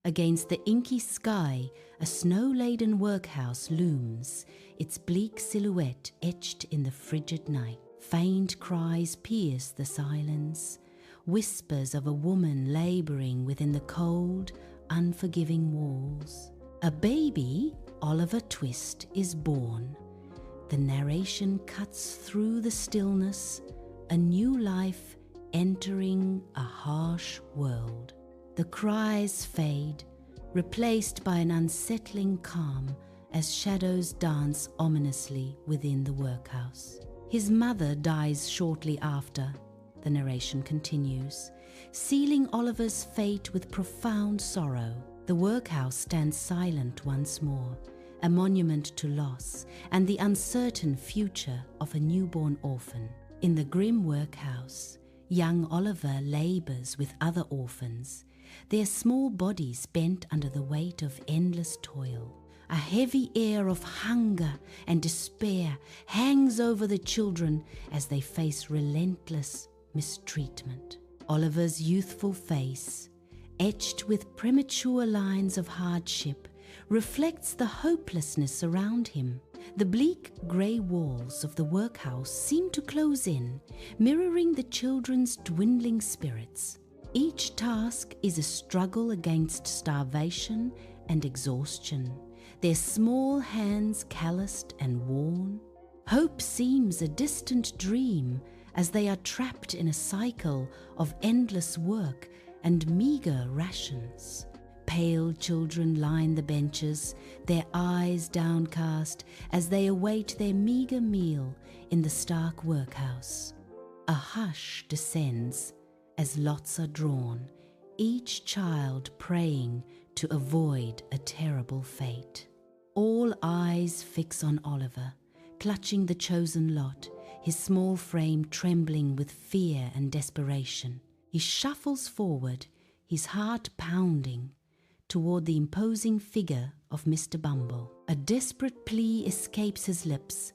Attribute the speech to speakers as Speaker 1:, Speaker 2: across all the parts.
Speaker 1: Against the inky sky, a snow-laden workhouse looms, its bleak silhouette etched in the frigid night. Faint cries pierce the silence, whispers of a woman laboring within the cold, unforgiving walls. A baby, Oliver Twist, is born. The narration cuts through the stillness, a new life entering a harsh world. The cries fade, replaced by an unsettling calm as shadows dance ominously within the workhouse. His mother dies shortly after, the narration continues, sealing Oliver's fate with profound sorrow. The workhouse stands silent once more, a monument to loss and the uncertain future of a newborn orphan. In the grim workhouse, young Oliver labors with other orphans, their small bodies bent under the weight of endless toil. A heavy air of hunger and despair hangs over the children as they face relentless mistreatment. Oliver's youthful face, etched with premature lines of hardship, reflects the hopelessness around him. The bleak grey walls of the workhouse seem to close in, mirroring the children's dwindling spirits. Each task is a struggle against starvation and exhaustion, their small hands calloused and worn. Hope seems a distant dream as they are trapped in a cycle of endless work and meagre rations. Pale children line the benches, their eyes downcast as they await their meagre meal in the stark workhouse. A hush descends as lots are drawn, each child praying to avoid a terrible fate. All eyes fix on Oliver, clutching the chosen lot, his small frame trembling with fear and desperation. He shuffles forward, his heart pounding, toward the imposing figure of Mr. Bumble. A desperate plea escapes his lips,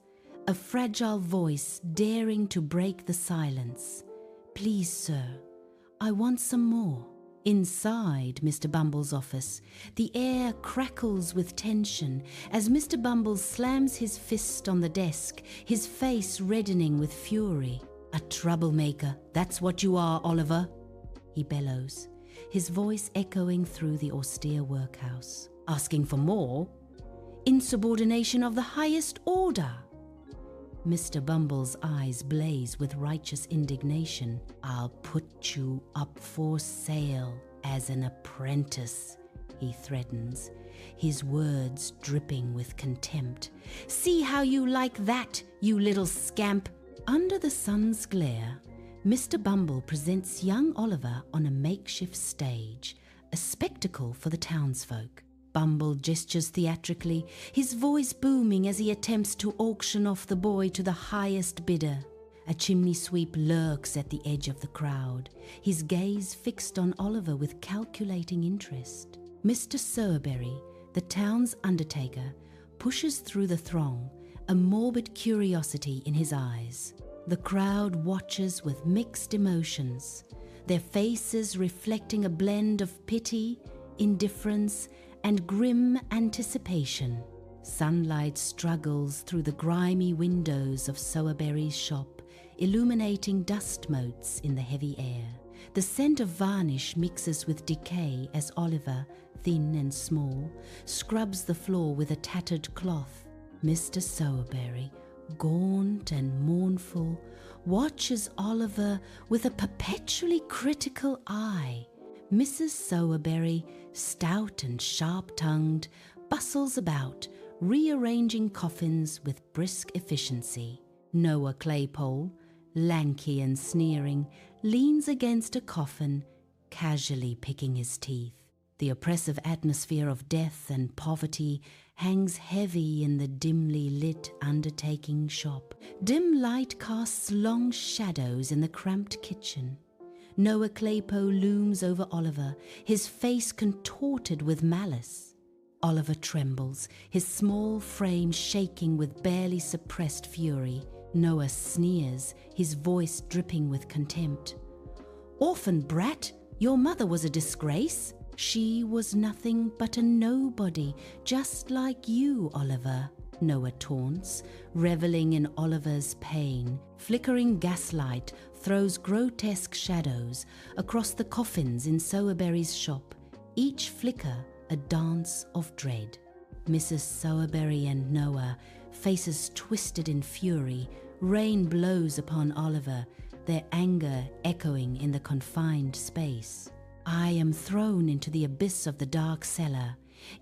Speaker 1: a fragile voice daring to break the silence. "Please, sir, I want some more." Inside Mr. Bumble's office, the air crackles with tension as Mr. Bumble slams his fist on the desk, his face reddening with fury. "A troublemaker, that's what you are, Oliver," he bellows, his voice echoing through the austere workhouse. "Asking for more? Insubordination of the highest order." Mr. Bumble's eyes blaze with righteous indignation. "I'll put you up for sale as an apprentice," he threatens, his words dripping with contempt. "See how you like that, you little scamp." Under the sun's glare, Mr. Bumble presents young Oliver on a makeshift stage, a spectacle for the townsfolk. Bumble gestures theatrically, his voice booming as he attempts to auction off the boy to the highest bidder. A chimney sweep lurks at the edge of the crowd, his gaze fixed on Oliver with calculating interest. Mr. Sowerberry, the town's undertaker, pushes through the throng, a morbid curiosity in his eyes. The crowd watches with mixed emotions, their faces reflecting a blend of pity, indifference, and grim anticipation. Sunlight struggles through the grimy windows of Sowerberry's shop, illuminating dust motes in the heavy air. The scent of varnish mixes with decay as Oliver, thin and small, scrubs the floor with a tattered cloth. Mr. Sowerberry, gaunt and mournful, watches Oliver with a perpetually critical eye. Mrs. Sowerberry, stout and sharp-tongued, bustles about, rearranging coffins with brisk efficiency. Noah Claypole, lanky and sneering, leans against a coffin, casually picking his teeth. The oppressive atmosphere of death and poverty hangs heavy in the dimly lit undertaking shop. Dim light casts long shadows in the cramped kitchen. Noah Claypole looms over Oliver, his face contorted with malice. Oliver trembles, his small frame shaking with barely suppressed fury. Noah sneers, his voice dripping with contempt. "Orphan brat, your mother was a disgrace. She was nothing but a nobody, just like you, Oliver, Noah taunts, reveling in Oliver's pain. Flickering gaslight throws grotesque shadows across the coffins in Sowerberry's shop, each flicker a dance of dread. Mrs. Sowerberry and Noah, faces twisted in fury, rain blows upon Oliver, their anger echoing in the confined space. I am thrown into the abyss of the dark cellar,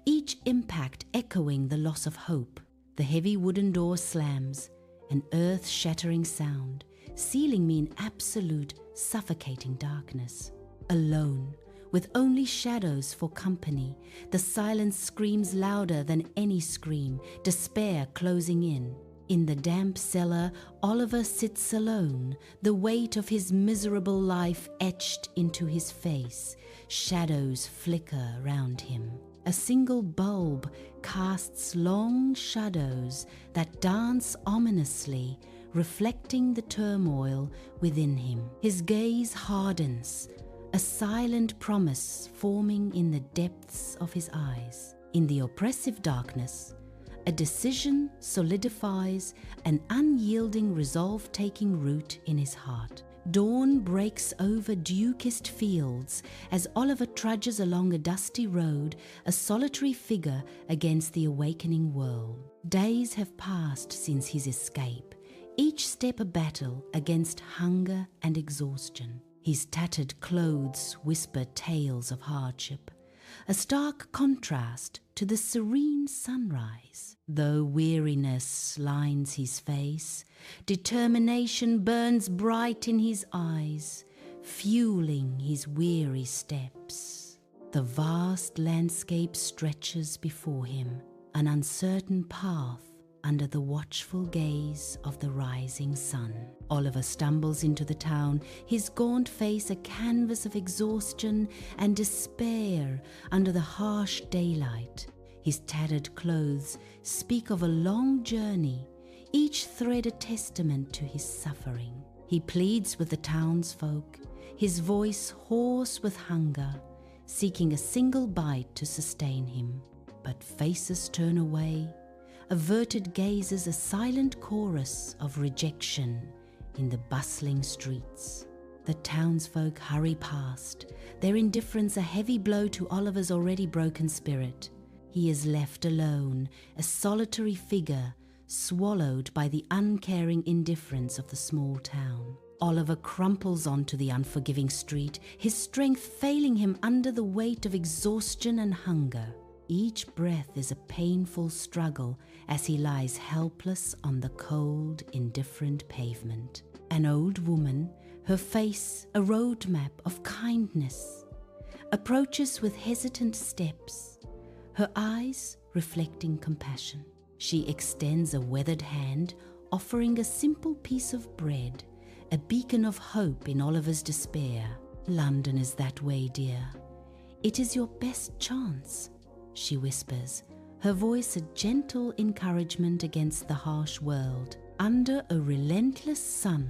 Speaker 1: each impact echoing the loss of hope. The heavy wooden door slams, an earth-shattering sound, sealing me in absolute, suffocating darkness. Alone, with only shadows for company, the silence screams louder than any scream, despair closing in. In the damp cellar, Oliver sits alone, the weight of his miserable life etched into his face. Shadows flicker round him. A single bulb casts long shadows that dance ominously, reflecting the turmoil within him. His gaze hardens, a silent promise forming in the depths of his eyes. In the oppressive darkness, a decision solidifies, an unyielding resolve taking root in his heart. Dawn breaks over dew-kissed fields as Oliver trudges along a dusty road, a solitary figure against the awakening world. Days have passed since his escape, each step a battle against hunger and exhaustion. His tattered clothes whisper tales of hardship, a stark contrast to the serene sunrise. Though weariness lines his face, determination burns bright in his eyes, fueling his weary steps. The vast landscape stretches before him, an uncertain path under the watchful gaze of the rising sun. Oliver stumbles into the town, his gaunt face a canvas of exhaustion and despair under the harsh daylight. His tattered clothes speak of a long journey, each thread a testament to his suffering. He pleads with the townsfolk, his voice hoarse with hunger, seeking a single bite to sustain him. But faces turn away, averted gazes a silent chorus of rejection in the bustling streets. The townsfolk hurry past, their indifference a heavy blow to Oliver's already broken spirit. He is left alone, a solitary figure, swallowed by the uncaring indifference of the small town. Oliver crumples onto the unforgiving street, his strength failing him under the weight of exhaustion and hunger. Each breath is a painful struggle as he lies helpless on the cold, indifferent pavement. An old woman, her face a roadmap of kindness, approaches with hesitant steps, her eyes reflecting compassion. She extends a weathered hand, offering a simple piece of bread, a beacon of hope in Oliver's despair. London is that way, dear. It is your best chance, she whispers, her voice a gentle encouragement against the harsh world. Under a relentless sun,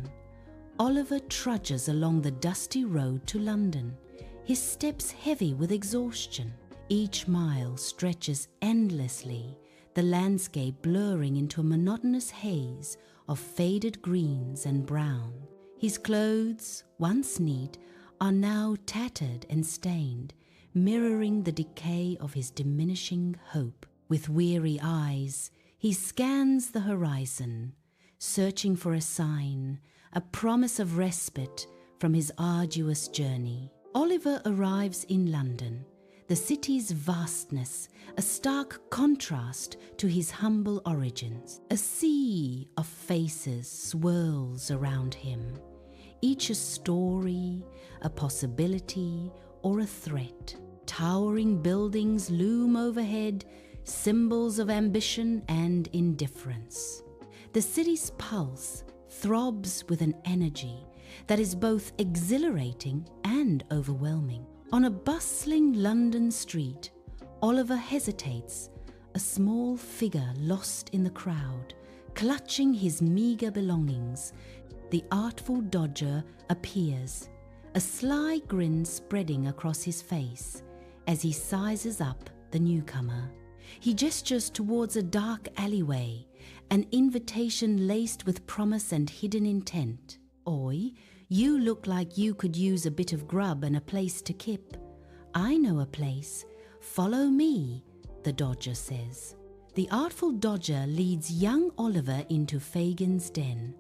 Speaker 1: Oliver trudges along the dusty road to London, his steps heavy with exhaustion. Each mile stretches endlessly, the landscape blurring into a monotonous haze of faded greens and brown. His clothes, once neat, are now tattered and stained, mirroring the decay of his diminishing hope. With weary eyes, he scans the horizon, searching for a sign, a promise of respite from his arduous journey. Oliver arrives in London, the city's vastness, a stark contrast to his humble origins. A sea of faces swirls around him, each a story, a possibility, or a threat. Towering buildings loom overhead, symbols of ambition and indifference. The city's pulse throbs with an energy that is both exhilarating and overwhelming. On a bustling London street, Oliver hesitates, a small figure lost in the crowd, clutching his meager belongings. The artful dodger appears, a sly grin spreading across his face, as he sizes up the newcomer. He gestures towards a dark alleyway, an invitation laced with promise and hidden intent. "Oi, you look like you could use a bit of grub and a place to kip. I know a place. Follow me," the Dodger says. The artful Dodger leads young Oliver into Fagin's den,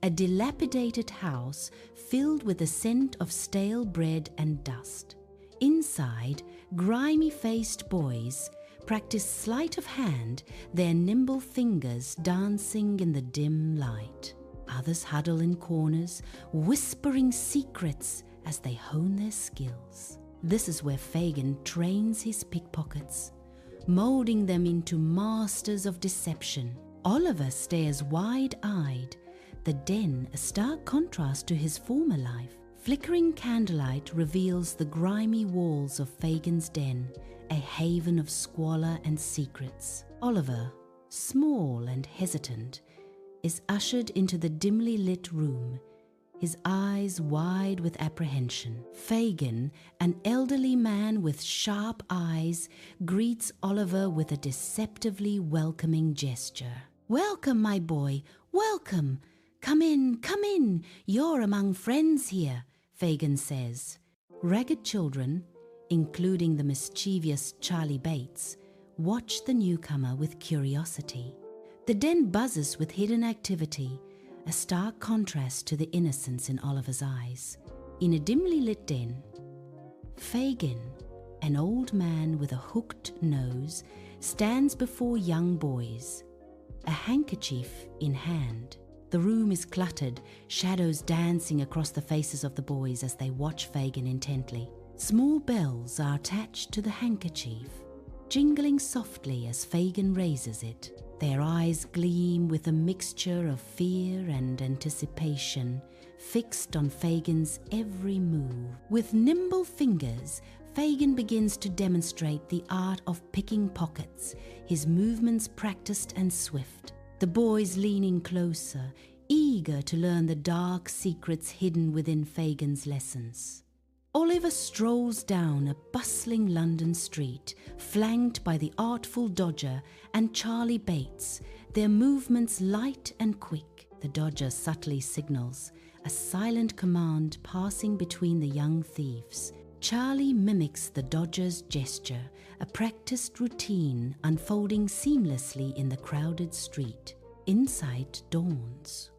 Speaker 1: a dilapidated house filled with the scent of stale bread and dust. Inside, grimy-faced boys practice sleight of hand, their nimble fingers dancing in the dim light. Others huddle in corners, whispering secrets as they hone their skills. This is where Fagin trains his pickpockets, molding them into masters of deception. Oliver stares wide-eyed, the den a stark contrast to his former life. Flickering candlelight reveals the grimy walls of Fagin's den, a haven of squalor and secrets. Oliver, small and hesitant, is ushered into the dimly lit room, his eyes wide with apprehension. Fagin, an elderly man with sharp eyes, greets Oliver with a deceptively welcoming gesture. "Welcome, my boy, welcome. Come in, you're among friends here," Fagin says. Ragged children, including the mischievous Charlie Bates, watch the newcomer with curiosity. The den buzzes with hidden activity, a stark contrast to the innocence in Oliver's eyes. In a dimly lit den, Fagin, an old man with a hooked nose, stands before young boys, a handkerchief in hand. The room is cluttered, shadows dancing across the faces of the boys as they watch Fagin intently. Small bells are attached to the handkerchief, jingling softly as Fagin raises it. Their eyes gleam with a mixture of fear and anticipation, fixed on Fagin's every move. With nimble fingers, Fagin begins to demonstrate the art of picking pockets, his movements practiced and swift. The boys leaning closer, eager to learn the dark secrets hidden within Fagin's lessons. Oliver strolls down a bustling London street, flanked by the artful Dodger and Charlie Bates, their movements light and quick. The Dodger subtly signals, a silent command passing between the young thieves. Charlie mimics the Dodger's gesture, a practiced routine unfolding seamlessly in the crowded street. Insight dawns,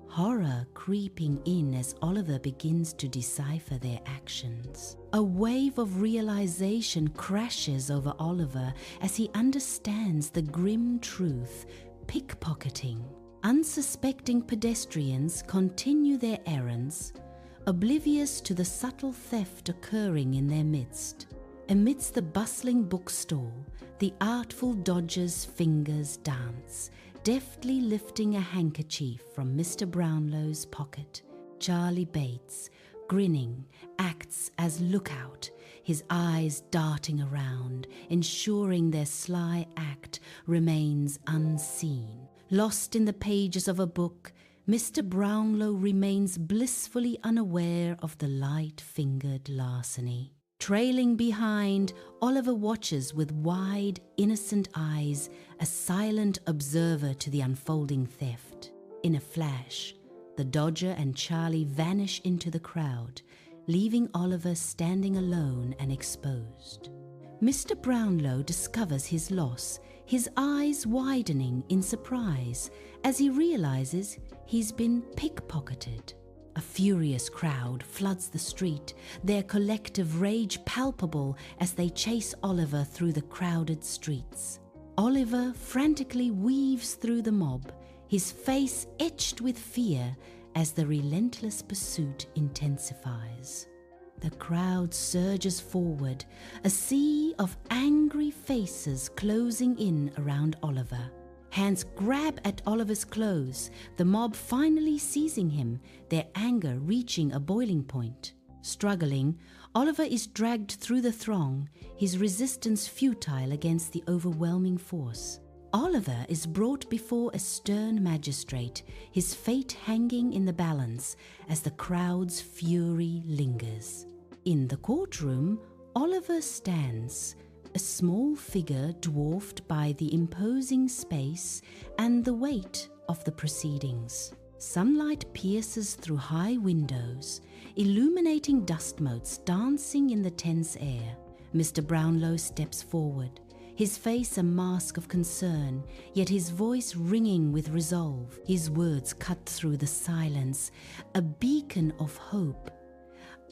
Speaker 1: horror creeping in as Oliver begins to decipher their actions. A wave of realization crashes over Oliver as he understands the grim truth: pickpocketing. Unsuspecting pedestrians continue their errands, oblivious to the subtle theft occurring in their midst. Amidst the bustling bookstall, the artful Dodger's fingers dance, deftly lifting a handkerchief from Mr. Brownlow's pocket. Charlie Bates, grinning, acts as lookout, his eyes darting around, ensuring their sly act remains unseen. Lost in the pages of a book, Mr. Brownlow remains blissfully unaware of the light-fingered larceny. Trailing behind, Oliver watches with wide, innocent eyes, a silent observer to the unfolding theft. In a flash, the Dodger and Charlie vanish into the crowd, leaving Oliver standing alone and exposed. Mr. Brownlow discovers his loss, his eyes widening in surprise as he realizes he's been pickpocketed. A furious crowd floods the street, their collective rage palpable as they chase Oliver through the crowded streets. Oliver frantically weaves through the mob, his face etched with fear as the relentless pursuit intensifies. The crowd surges forward, a sea of angry faces closing in around Oliver. Hands grab at Oliver's clothes, the mob finally seizing him, their anger reaching a boiling point. Struggling, Oliver is dragged through the throng, his resistance futile against the overwhelming force. Oliver is brought before a stern magistrate, his fate hanging in the balance as the crowd's fury lingers. In the courtroom, Oliver stands, a small figure dwarfed by the imposing space and the weight of the proceedings. Sunlight pierces through high windows, illuminating dust motes dancing in the tense air. Mr. Brownlow steps forward, his face a mask of concern, yet his voice ringing with resolve. His words cut through the silence, a beacon of hope.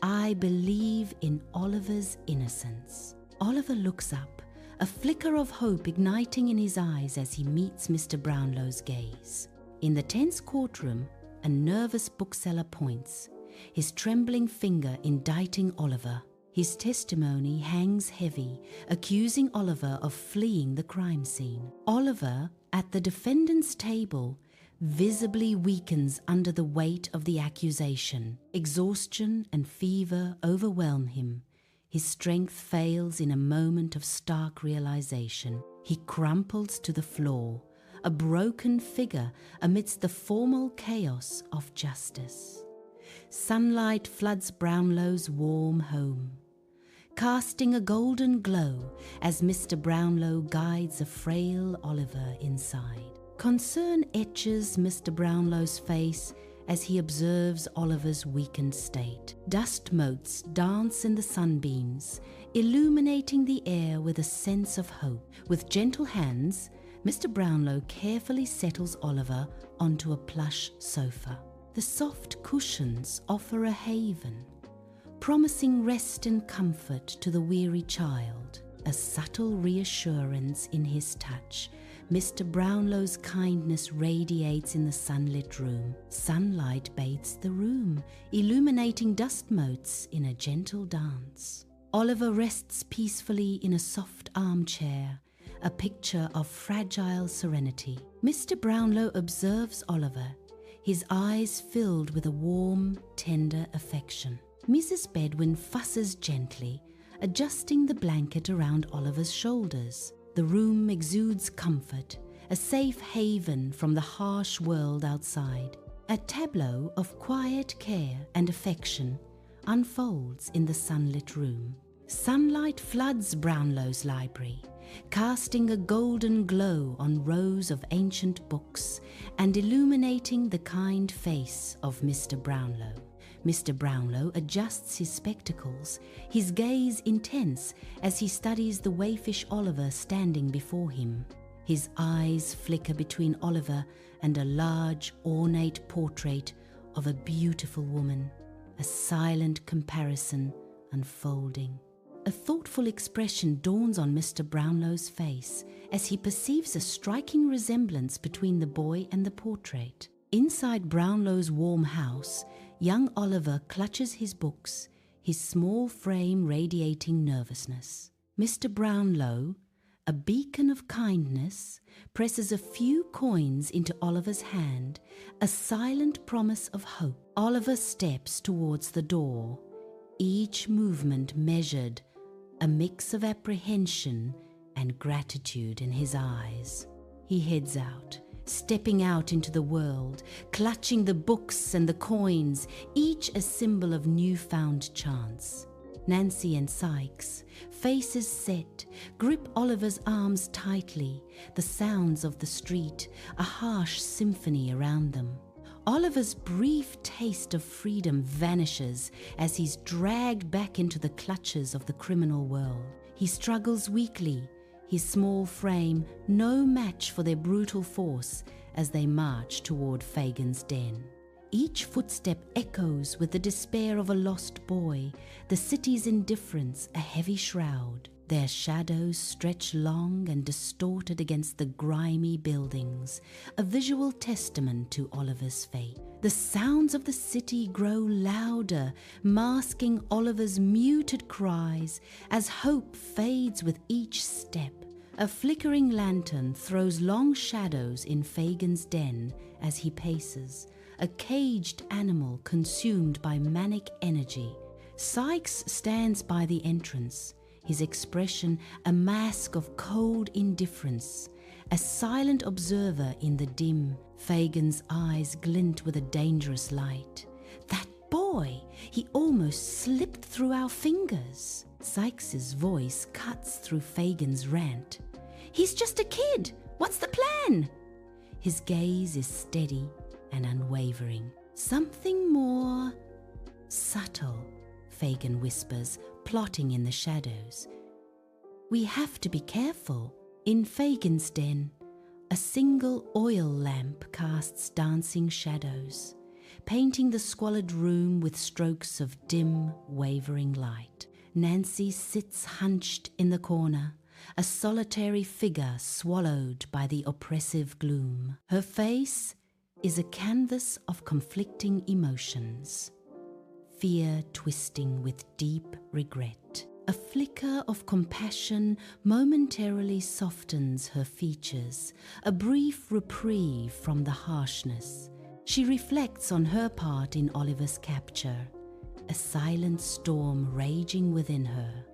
Speaker 1: I believe in Oliver's innocence. Oliver looks up, a flicker of hope igniting in his eyes as he meets Mr. Brownlow's gaze. In the tense courtroom, a nervous bookseller points, his trembling finger indicting Oliver. His testimony hangs heavy, accusing Oliver of fleeing the crime scene. Oliver, at the defendant's table, visibly weakens under the weight of the accusation. Exhaustion and fever overwhelm him. His strength fails in a moment of stark realization. He crumples to the floor, a broken figure amidst the formal chaos of justice. Sunlight floods Brownlow's warm home, casting a golden glow as Mr. Brownlow guides a frail Oliver inside. Concern etches Mr. Brownlow's face as he observes Oliver's weakened state. Dust motes dance in the sunbeams, illuminating the air with a sense of hope. With gentle hands, Mr. Brownlow carefully settles Oliver onto a plush sofa. The soft cushions offer a haven, promising rest and comfort to the weary child. A subtle reassurance in his touch. Mr. Brownlow's kindness radiates in the sunlit room. Sunlight bathes the room, illuminating dust motes in a gentle dance. Oliver rests peacefully in a soft armchair, a picture of fragile serenity. Mr. Brownlow observes Oliver, his eyes filled with a warm, tender affection. Mrs. Bedwin fusses gently, adjusting the blanket around Oliver's shoulders. The room exudes comfort, a safe haven from the harsh world outside. A tableau of quiet care and affection unfolds in the sunlit room. Sunlight floods Brownlow's library, casting a golden glow on rows of ancient books and illuminating the kind face of Mr. Brownlow. Mr. Brownlow adjusts his spectacles, his gaze intense as he studies the waifish Oliver standing before him. His eyes flicker between Oliver and a large, ornate portrait of a beautiful woman, a silent comparison unfolding. A thoughtful expression dawns on Mr. Brownlow's face as he perceives a striking resemblance between the boy and the portrait. Inside Brownlow's warm house, young Oliver clutches his books, his small frame radiating nervousness. Mr. Brownlow, a beacon of kindness, presses a few coins into Oliver's hand, a silent promise of hope. Oliver steps towards the door, each movement measured, a mix of apprehension and gratitude in his eyes. He heads out, stepping out into the world, clutching the books and the coins, each a symbol of newfound chance. Nancy and Sykes, faces set, grip Oliver's arms tightly, the sounds of the street, a harsh symphony around them. Oliver's brief taste of freedom vanishes as he's dragged back into the clutches of the criminal world. He struggles weakly, his small frame no match for their brutal force as they march toward Fagin's den. Each footstep echoes with the despair of a lost boy, the city's indifference a heavy shroud. Their shadows stretch long and distorted against the grimy buildings, a visual testament to Oliver's fate. The sounds of the city grow louder, masking Oliver's muted cries as hope fades with each step. A flickering lantern throws long shadows in Fagin's den as he paces, a caged animal consumed by manic energy. Sykes stands by the entrance, his expression a mask of cold indifference, a silent observer in the dim. Fagin's eyes glint with a dangerous light. That boy! He almost slipped through our fingers. Sykes's voice cuts through Fagin's rant. "He's just a kid. What's the plan?" His gaze is steady and unwavering. "Something more subtle," Fagin whispers, plotting in the shadows. "We have to be careful." In Fagin's den, a single oil lamp casts dancing shadows, painting the squalid room with strokes of dim, wavering light. Nancy sits hunched in the corner, a solitary figure swallowed by the oppressive gloom. Her face is a canvas of conflicting emotions, fear twisting with deep regret. A flicker of compassion momentarily softens her features, a brief reprieve from the harshness. She reflects on her part in Oliver's capture, a silent storm raging within her.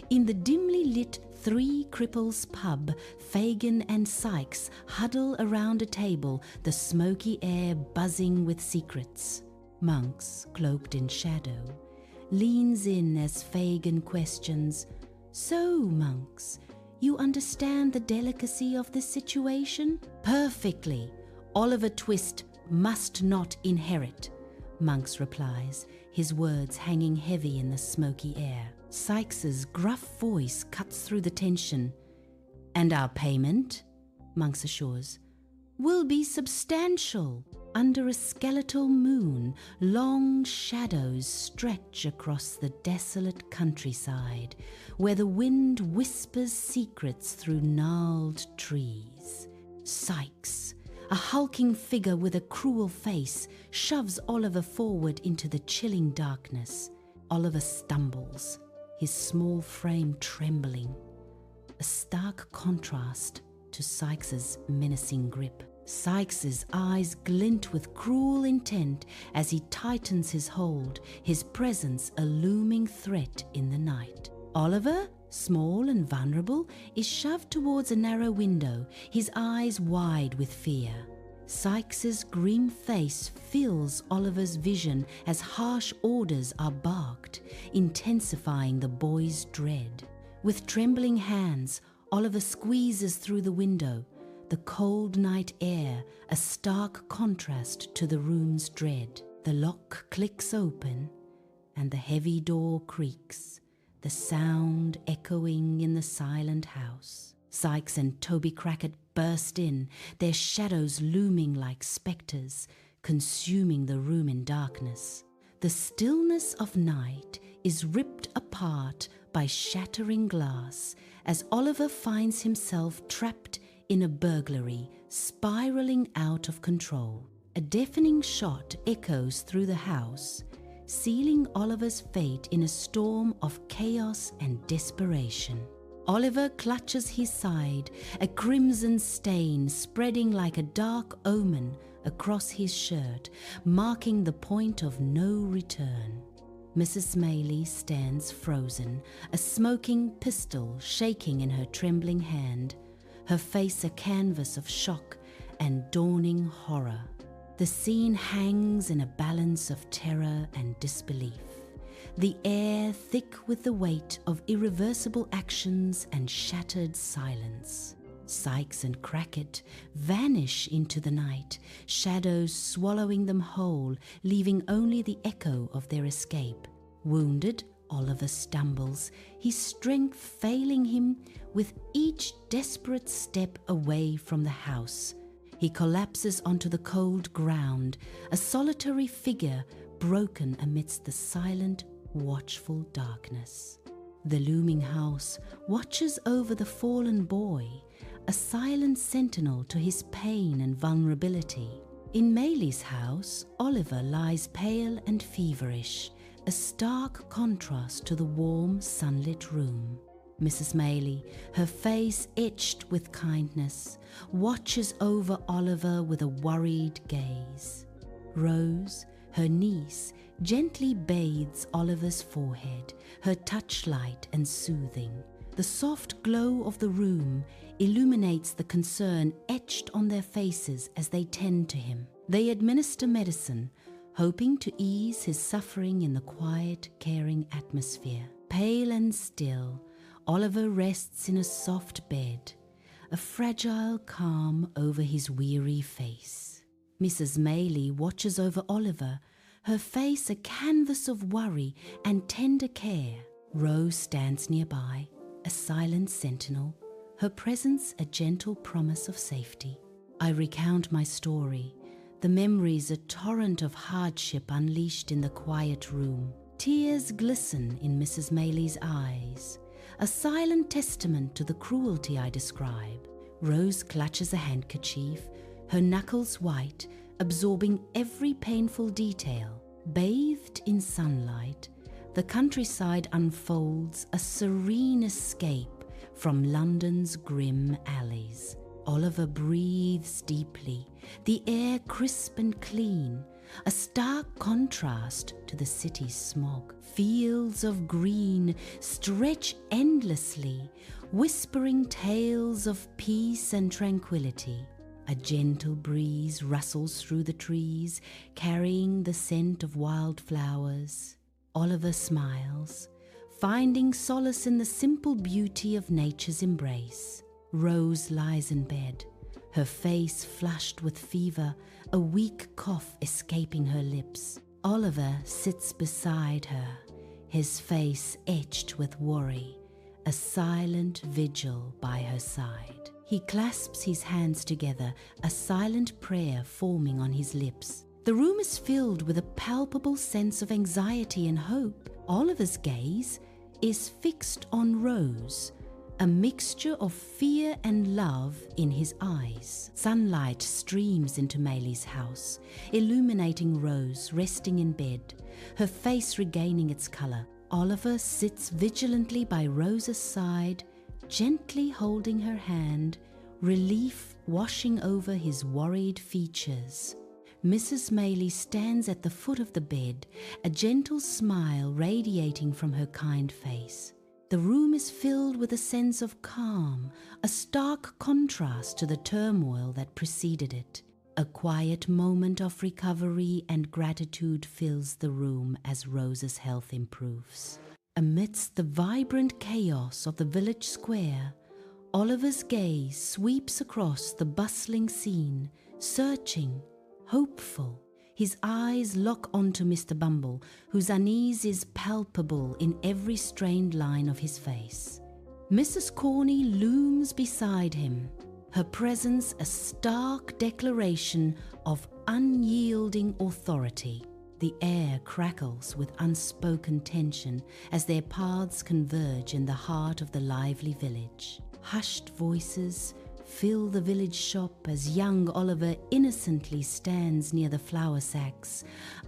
Speaker 1: In the dimly lit Three Cripples pub, Fagin and Sykes huddle around a table, the smoky air buzzing with secrets. Monks, cloaked in shadow, leans in as Fagin questions, "So, Monks, you understand the delicacy of this situation?" "Perfectly. Oliver Twist must not inherit," Monks replies, his words hanging heavy in the smoky air. Sykes's gruff voice cuts through the tension. "And our payment," Monks assures, "will be substantial." Under a skeletal moon, long shadows stretch across the desolate countryside, where the wind whispers secrets through gnarled trees. Sykes, a hulking figure with a cruel face, shoves Oliver forward into the chilling darkness. Oliver stumbles, his small frame trembling, a stark contrast to Sykes's menacing grip. Sykes's eyes glint with cruel intent as he tightens his hold, his presence a looming threat in the night. Oliver, small and vulnerable, is shoved towards a narrow window, his eyes wide with fear. Sykes's grim face fills Oliver's vision as harsh orders are barked, intensifying the boy's dread. With trembling hands, Oliver squeezes through the window, the cold night air a stark contrast to the room's dread. The lock clicks open and the heavy door creaks, the sound echoing in the silent house. Sykes and Toby Crackit burst in, their shadows looming like spectres, consuming the room in darkness. The stillness of night is ripped apart by shattering glass as Oliver finds himself trapped in a burglary spiraling out of control. A deafening shot echoes through the house, sealing Oliver's fate in a storm of chaos and desperation. Oliver clutches his side, a crimson stain spreading like a dark omen across his shirt, marking the point of no return. Mrs. Maylie stands frozen, a smoking pistol shaking in her trembling hand, her face a canvas of shock and dawning horror. The scene hangs in a balance of terror and disbelief, the air thick with the weight of irreversible actions and shattered silence. Sykes and Crackit vanish into the night, shadows swallowing them whole, leaving only the echo of their escape. Wounded, Oliver stumbles, his strength failing him with each desperate step away from the house. He collapses onto the cold ground, a solitary figure broken amidst the silent, watchful darkness. The looming house watches over the fallen boy, a silent sentinel to his pain and vulnerability. In Maylie's house, Oliver lies pale and feverish, a stark contrast to the warm, sunlit room. Mrs. Maylie, her face etched with kindness, watches over Oliver with a worried gaze. Rose, her niece, gently bathes Oliver's forehead, her touch light and soothing. The soft glow of the room illuminates the concern etched on their faces as they tend to him. They administer medicine, hoping to ease his suffering in the quiet, caring atmosphere. Pale and still, Oliver rests in a soft bed, a fragile calm over his weary face. Mrs. Maylie watches over Oliver, her face a canvas of worry and tender care. Rose stands nearby, a silent sentinel, her presence a gentle promise of safety. I recount my story, the memories a torrent of hardship unleashed in the quiet room. Tears glisten in Mrs. Maylie's eyes, a silent testament to the cruelty I describe. Rose clutches a handkerchief, her knuckles white, absorbing every painful detail. Bathed in sunlight, the countryside unfolds a serene escape from London's grim alleys. Oliver breathes deeply, the air crisp and clean, a stark contrast to the city's smog. Fields of green stretch endlessly, whispering tales of peace and tranquility. A gentle breeze rustles through the trees, carrying the scent of wildflowers. Oliver smiles, finding solace in the simple beauty of nature's embrace. Rose lies in bed, her face flushed with fever, a weak cough escaping her lips. Oliver sits beside her, his face etched with worry, a silent vigil by her side. He clasps his hands together, a silent prayer forming on his lips. The room is filled with a palpable sense of anxiety and hope. Oliver's gaze is fixed on Rose, a mixture of fear and love in his eyes. Sunlight streams into Maylie's house, illuminating Rose resting in bed, her face regaining its color. Oliver sits vigilantly by Rose's side, gently holding her hand, relief washing over his worried features. Mrs. Maylie stands at the foot of the bed, a gentle smile radiating from her kind face. The room is filled with a sense of calm, a stark contrast to the turmoil that preceded it. A quiet moment of recovery and gratitude fills the room as Rose's health improves. Amidst the vibrant chaos of the village square, Oliver's gaze sweeps across the bustling scene, searching, hopeful. His eyes lock onto Mr. Bumble, whose unease is palpable in every strained line of his face. Mrs. Corney looms beside him, her presence a stark declaration of unyielding authority. The air crackles with unspoken tension as their paths converge in the heart of the lively village. Hushed voices fill the village shop as young Oliver innocently stands near the flour sacks,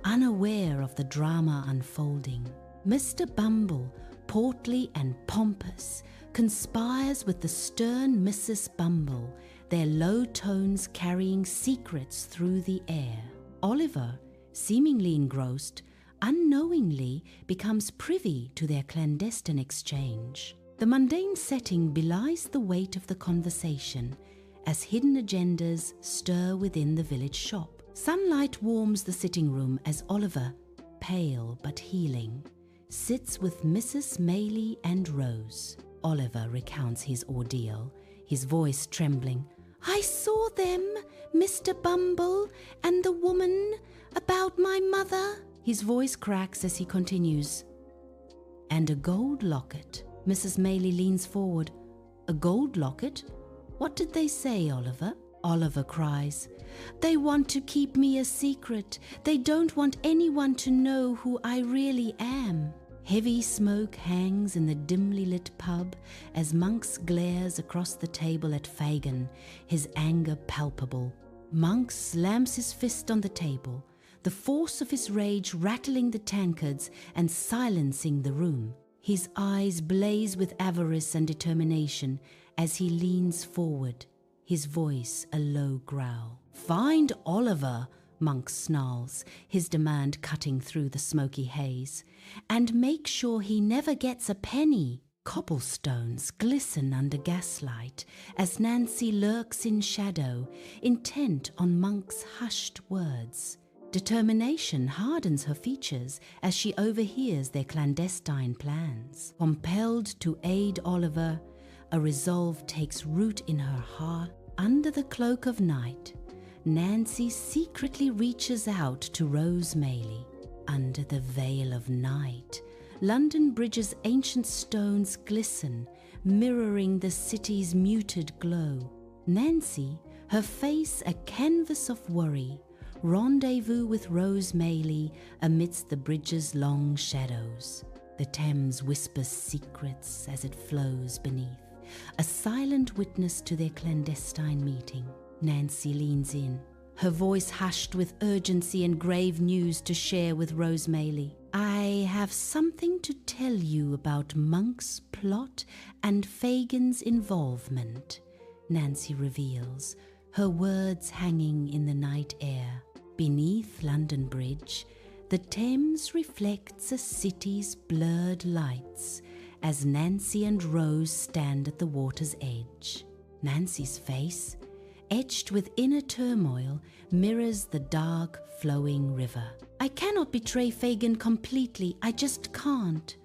Speaker 1: unaware of the drama unfolding. Mr. Bumble, portly and pompous, conspires with the stern Mrs. Bumble, their low tones carrying secrets through the air. Oliver, seemingly engrossed, unknowingly becomes privy to their clandestine exchange. The mundane setting belies the weight of the conversation as hidden agendas stir within the village shop. Sunlight warms the sitting room as Oliver, pale but healing, sits with Mrs. Maylie and Rose. Oliver recounts his ordeal, his voice trembling. "I saw them, Mr. Bumble and the woman, about my mother." His voice cracks as he continues. "And a gold locket." Mrs. Maylie leans forward. "A gold locket? What did they say, Oliver?" Oliver cries, "They want to keep me a secret. They don't want anyone to know who I really am." Heavy smoke hangs in the dimly lit pub as Monks glares across the table at Fagin, his anger palpable. Monks slams his fist on the table, the force of his rage rattling the tankards and silencing the room. His eyes blaze with avarice and determination as he leans forward, his voice a low growl. "Find Oliver," Monk snarls, his demand cutting through the smoky haze, "and make sure he never gets a penny." Cobblestones glisten under gaslight as Nancy lurks in shadow, intent on Monk's hushed words. Determination hardens her features as she overhears their clandestine plans. Compelled to aid Oliver, a resolve takes root in her heart. Under the cloak of night, Nancy secretly reaches out to Rose Maylie. Under the veil of night, London Bridge's ancient stones glisten, mirroring the city's muted glow. Nancy, her face a canvas of worry, rendezvous with Rose Maylie amidst the bridge's long shadows. The Thames whispers secrets as it flows beneath, a silent witness to their clandestine meeting. Nancy leans in, her voice hushed with urgency and grave news to share with Rose Maylie. I have something to tell you about Monk's plot and Fagin's involvement, Nancy reveals, her words hanging in the night air. Beneath London Bridge, the Thames reflects a city's blurred lights as Nancy and Rose stand at the water's edge. Nancy's face, etched with inner turmoil, mirrors the dark, flowing river. I cannot betray Fagin completely, I just can't,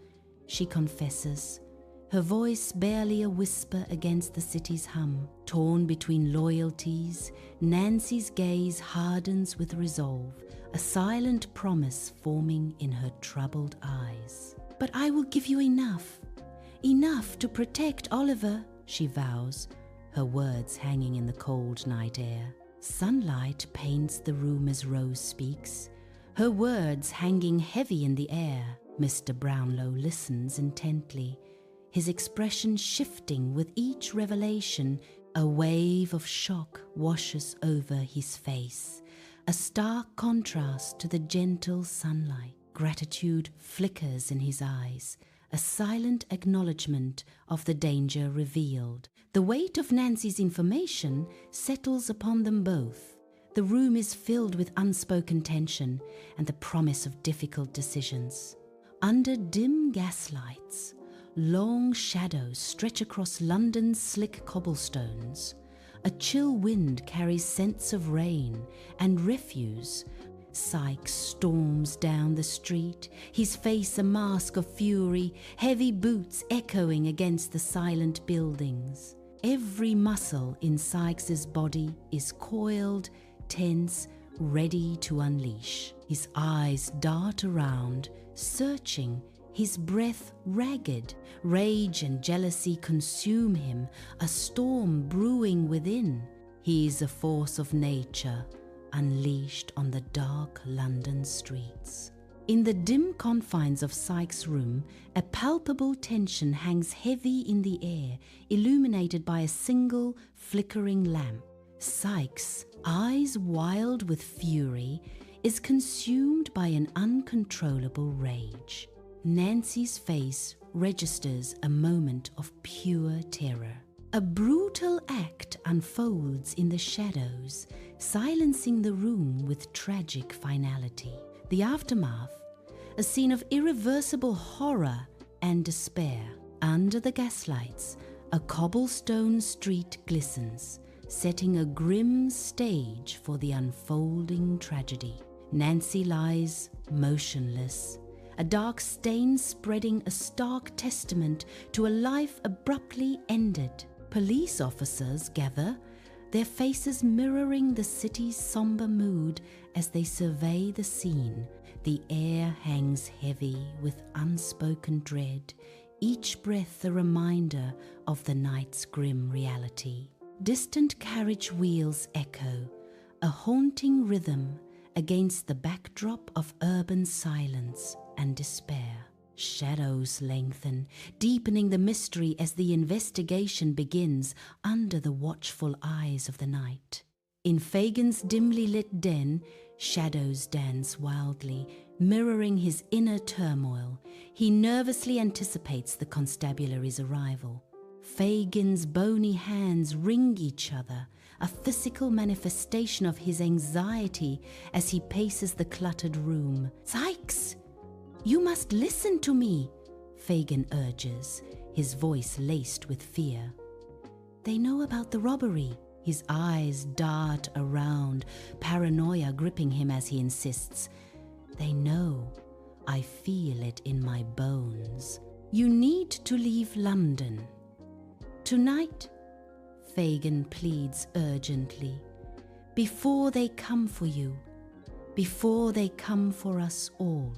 Speaker 1: she confesses, her voice barely a whisper against the city's hum. Torn between loyalties, Nancy's gaze hardens with resolve, a silent promise forming in her troubled eyes. But I will give you enough to protect Oliver, she vows, her words hanging in the cold night air. Sunlight paints the room as Rose speaks, her words hanging heavy in the air. Mr. Brownlow listens intently, his expression shifting with each revelation. A wave of shock washes over his face, a stark contrast to the gentle sunlight. Gratitude flickers in his eyes, a silent acknowledgement of the danger revealed. The weight of Nancy's information settles upon them both. The room is filled with unspoken tension and the promise of difficult decisions. Under dim gaslights, long shadows stretch across London's slick cobblestones. A chill wind carries scents of rain and refuse. Sykes storms down the street, his face a mask of fury, heavy boots echoing against the silent buildings. Every muscle in Sykes's body is coiled, tense, ready to unleash. His eyes dart around, searching, his breath ragged. Rage and jealousy consume him, a storm brewing within. He is a force of nature, unleashed on the dark London streets. In the dim confines of Sykes' room, a palpable tension hangs heavy in the air, illuminated by a single flickering lamp. Sykes, eyes wild with fury, is consumed by an uncontrollable rage. Nancy's face registers a moment of pure terror. A brutal act unfolds in the shadows, silencing the room with tragic finality. The aftermath, a scene of irreversible horror and despair. Under the gaslights, a cobblestone street glistens, setting a grim stage for the unfolding tragedy. Nancy lies motionless, a dark stain spreading a stark testament to a life abruptly ended. Police officers gather, their faces mirroring the city's somber mood as they survey the scene. The air hangs heavy with unspoken dread, each breath a reminder of the night's grim reality. Distant carriage wheels echo, a haunting rhythm against the backdrop of urban silence and despair. Shadows lengthen, deepening the mystery as the investigation begins under the watchful eyes of the night. In Fagin's dimly lit den, shadows dance wildly, mirroring his inner turmoil. He nervously anticipates the constabulary's arrival. Fagin's bony hands wring each other, a physical manifestation of his anxiety as he paces the cluttered room. "Sykes! You must listen to me," Fagin urges, his voice laced with fear. "They know about the robbery," His eyes dart around, paranoia gripping him as he insists, "They know. I feel it in my bones. You need to leave London. Tonight," Fagin pleads urgently, "before they come for you, before they come for us all."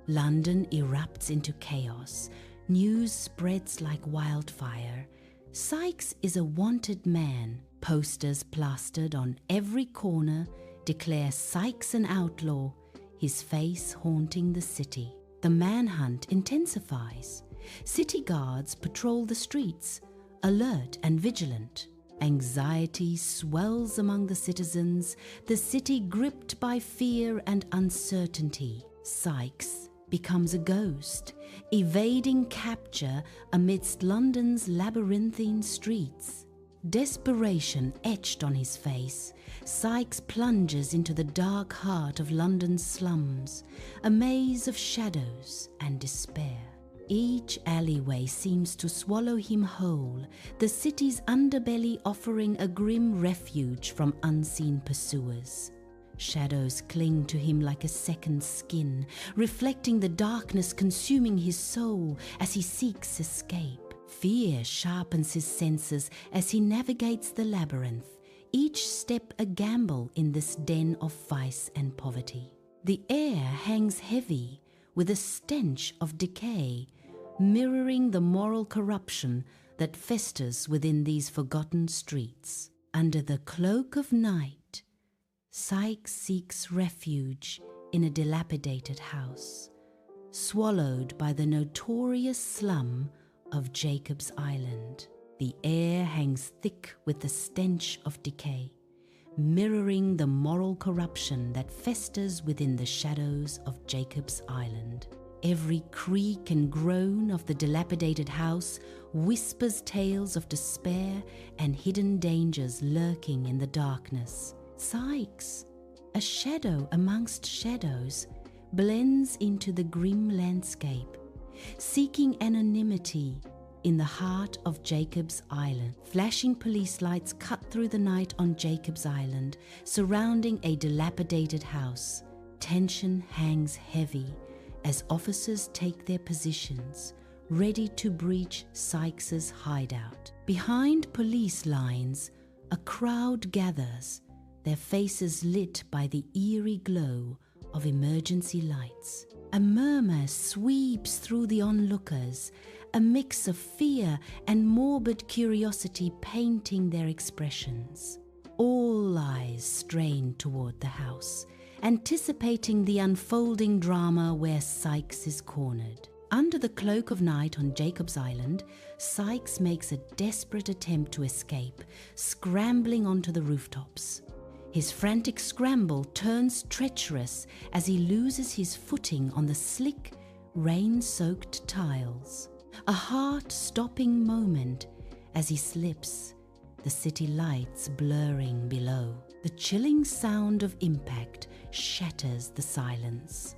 Speaker 1: London erupts into chaos. News spreads like wildfire. Sykes is a wanted man. Posters plastered on every corner declare Sykes an outlaw, his face haunting the city. The manhunt intensifies. City guards patrol the streets, alert and vigilant. Anxiety swells among the citizens, the city gripped by fear and uncertainty. Sykes becomes a ghost, evading capture amidst London's labyrinthine streets. Desperation etched on his face, Sykes plunges into the dark heart of London's slums, a maze of shadows and despair. Each alleyway seems to swallow him whole, the city's underbelly offering a grim refuge from unseen pursuers. Shadows cling to him like a second skin, reflecting the darkness consuming his soul as he seeks escape. Fear sharpens his senses as he navigates the labyrinth, each step a gamble in this den of vice and poverty. The air hangs heavy with a stench of decay, mirroring the moral corruption that festers within these forgotten streets. Under the cloak of night, Sykes seeks refuge in a dilapidated house, swallowed by the notorious slum of Jacob's Island. The air hangs thick with the stench of decay, mirroring the moral corruption that festers within the shadows of Jacob's Island. Every creak and groan of the dilapidated house whispers tales of despair and hidden dangers lurking in the darkness. Sykes, a shadow amongst shadows, blends into the grim landscape, seeking anonymity in the heart of Jacob's Island. Flashing police lights cut through the night on Jacob's Island, surrounding a dilapidated house. Tension hangs heavy as officers take their positions, ready to breach Sykes's hideout. Behind police lines, a crowd gathers, their faces lit by the eerie glow of emergency lights. A murmur sweeps through the onlookers, a mix of fear and morbid curiosity painting their expressions. All eyes strain toward the house, anticipating the unfolding drama where Sykes is cornered. Under the cloak of night on Jacob's Island, Sykes makes a desperate attempt to escape, scrambling onto the rooftops. His frantic scramble turns treacherous as he loses his footing on the slick, rain-soaked tiles. A heart-stopping moment as he slips, the city lights blurring below. The chilling sound of impact shatters the silence.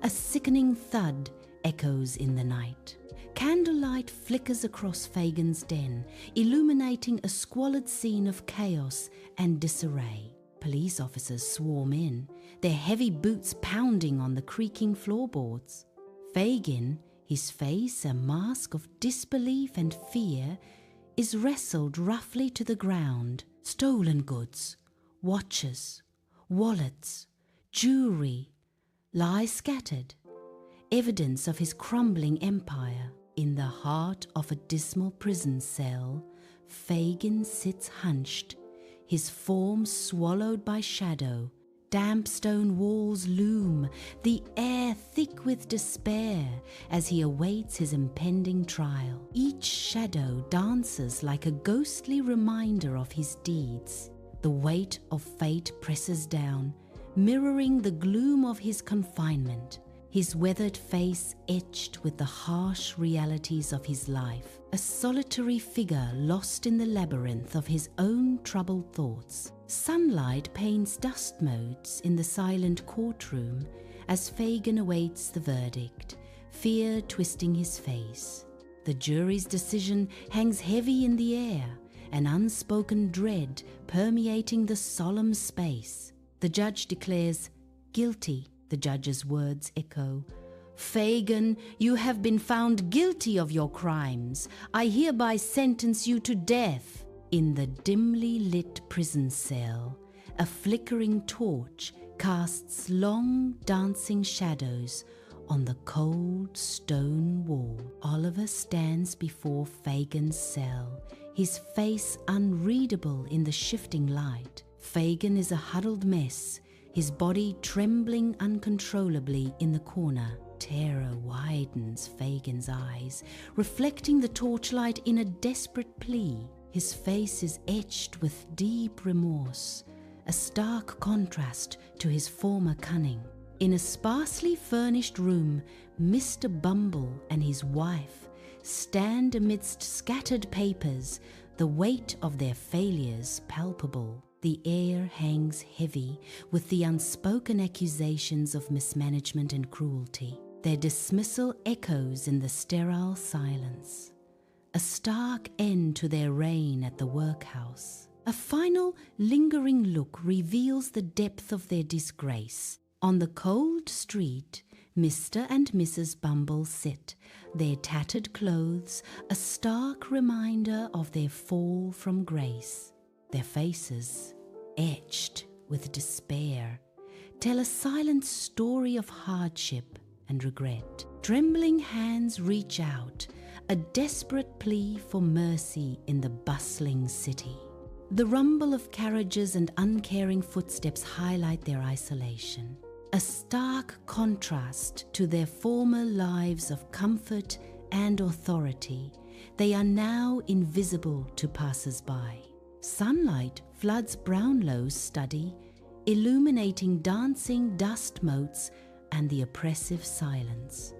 Speaker 1: A sickening thud echoes in the night. Candlelight flickers across Fagin's den, illuminating a squalid scene of chaos and disarray. Police officers swarm in, their heavy boots pounding on the creaking floorboards. Fagin, his face a mask of disbelief and fear, is wrestled roughly to the ground. Stolen goods, watches, wallets, jewelry lie scattered, evidence of his crumbling empire. In the heart of a dismal prison cell, Fagin sits hunched, his form swallowed by shadow. Damp stone walls loom, the air thick with despair as he awaits his impending trial. Each shadow dances like a ghostly reminder of his deeds. The weight of fate presses down, mirroring the gloom of his confinement, his weathered face etched with the harsh realities of his life, a solitary figure lost in the labyrinth of his own troubled thoughts. Sunlight paints dust motes in the silent courtroom as Fagin awaits the verdict, fear twisting his face. The jury's decision hangs heavy in the air, an unspoken dread permeating the solemn space. The judge declares, "Guilty," the judge's words echo. "Fagin, you have been found guilty of your crimes. I hereby sentence you to death." In the dimly lit prison cell, a flickering torch casts long dancing shadows on the cold stone wall. Oliver stands before Fagin's cell, his face unreadable in the shifting light. Fagin is a huddled mess, his body trembling uncontrollably in the corner. Terror widens Fagin's eyes, reflecting the torchlight in a desperate plea. His face is etched with deep remorse, a stark contrast to his former cunning. In a sparsely furnished room, Mr. Bumble and his wife stand amidst scattered papers, the weight of their failures palpable. The air hangs heavy with the unspoken accusations of mismanagement and cruelty. Their dismissal echoes in the sterile silence. A stark end to their reign at the workhouse. A final, lingering look reveals the depth of their disgrace. On the cold street, Mr. and Mrs. Bumble sit, their tattered clothes a stark reminder of their fall from grace. Their faces, etched with despair, tell a silent story of hardship and regret. Trembling hands reach out, a desperate plea for mercy in the bustling city. The rumble of carriages and uncaring footsteps highlight their isolation, a stark contrast to their former lives of comfort and authority. They are now invisible to passers-by. Sunlight floods Brownlow's study, illuminating dancing dust motes and the oppressive silence.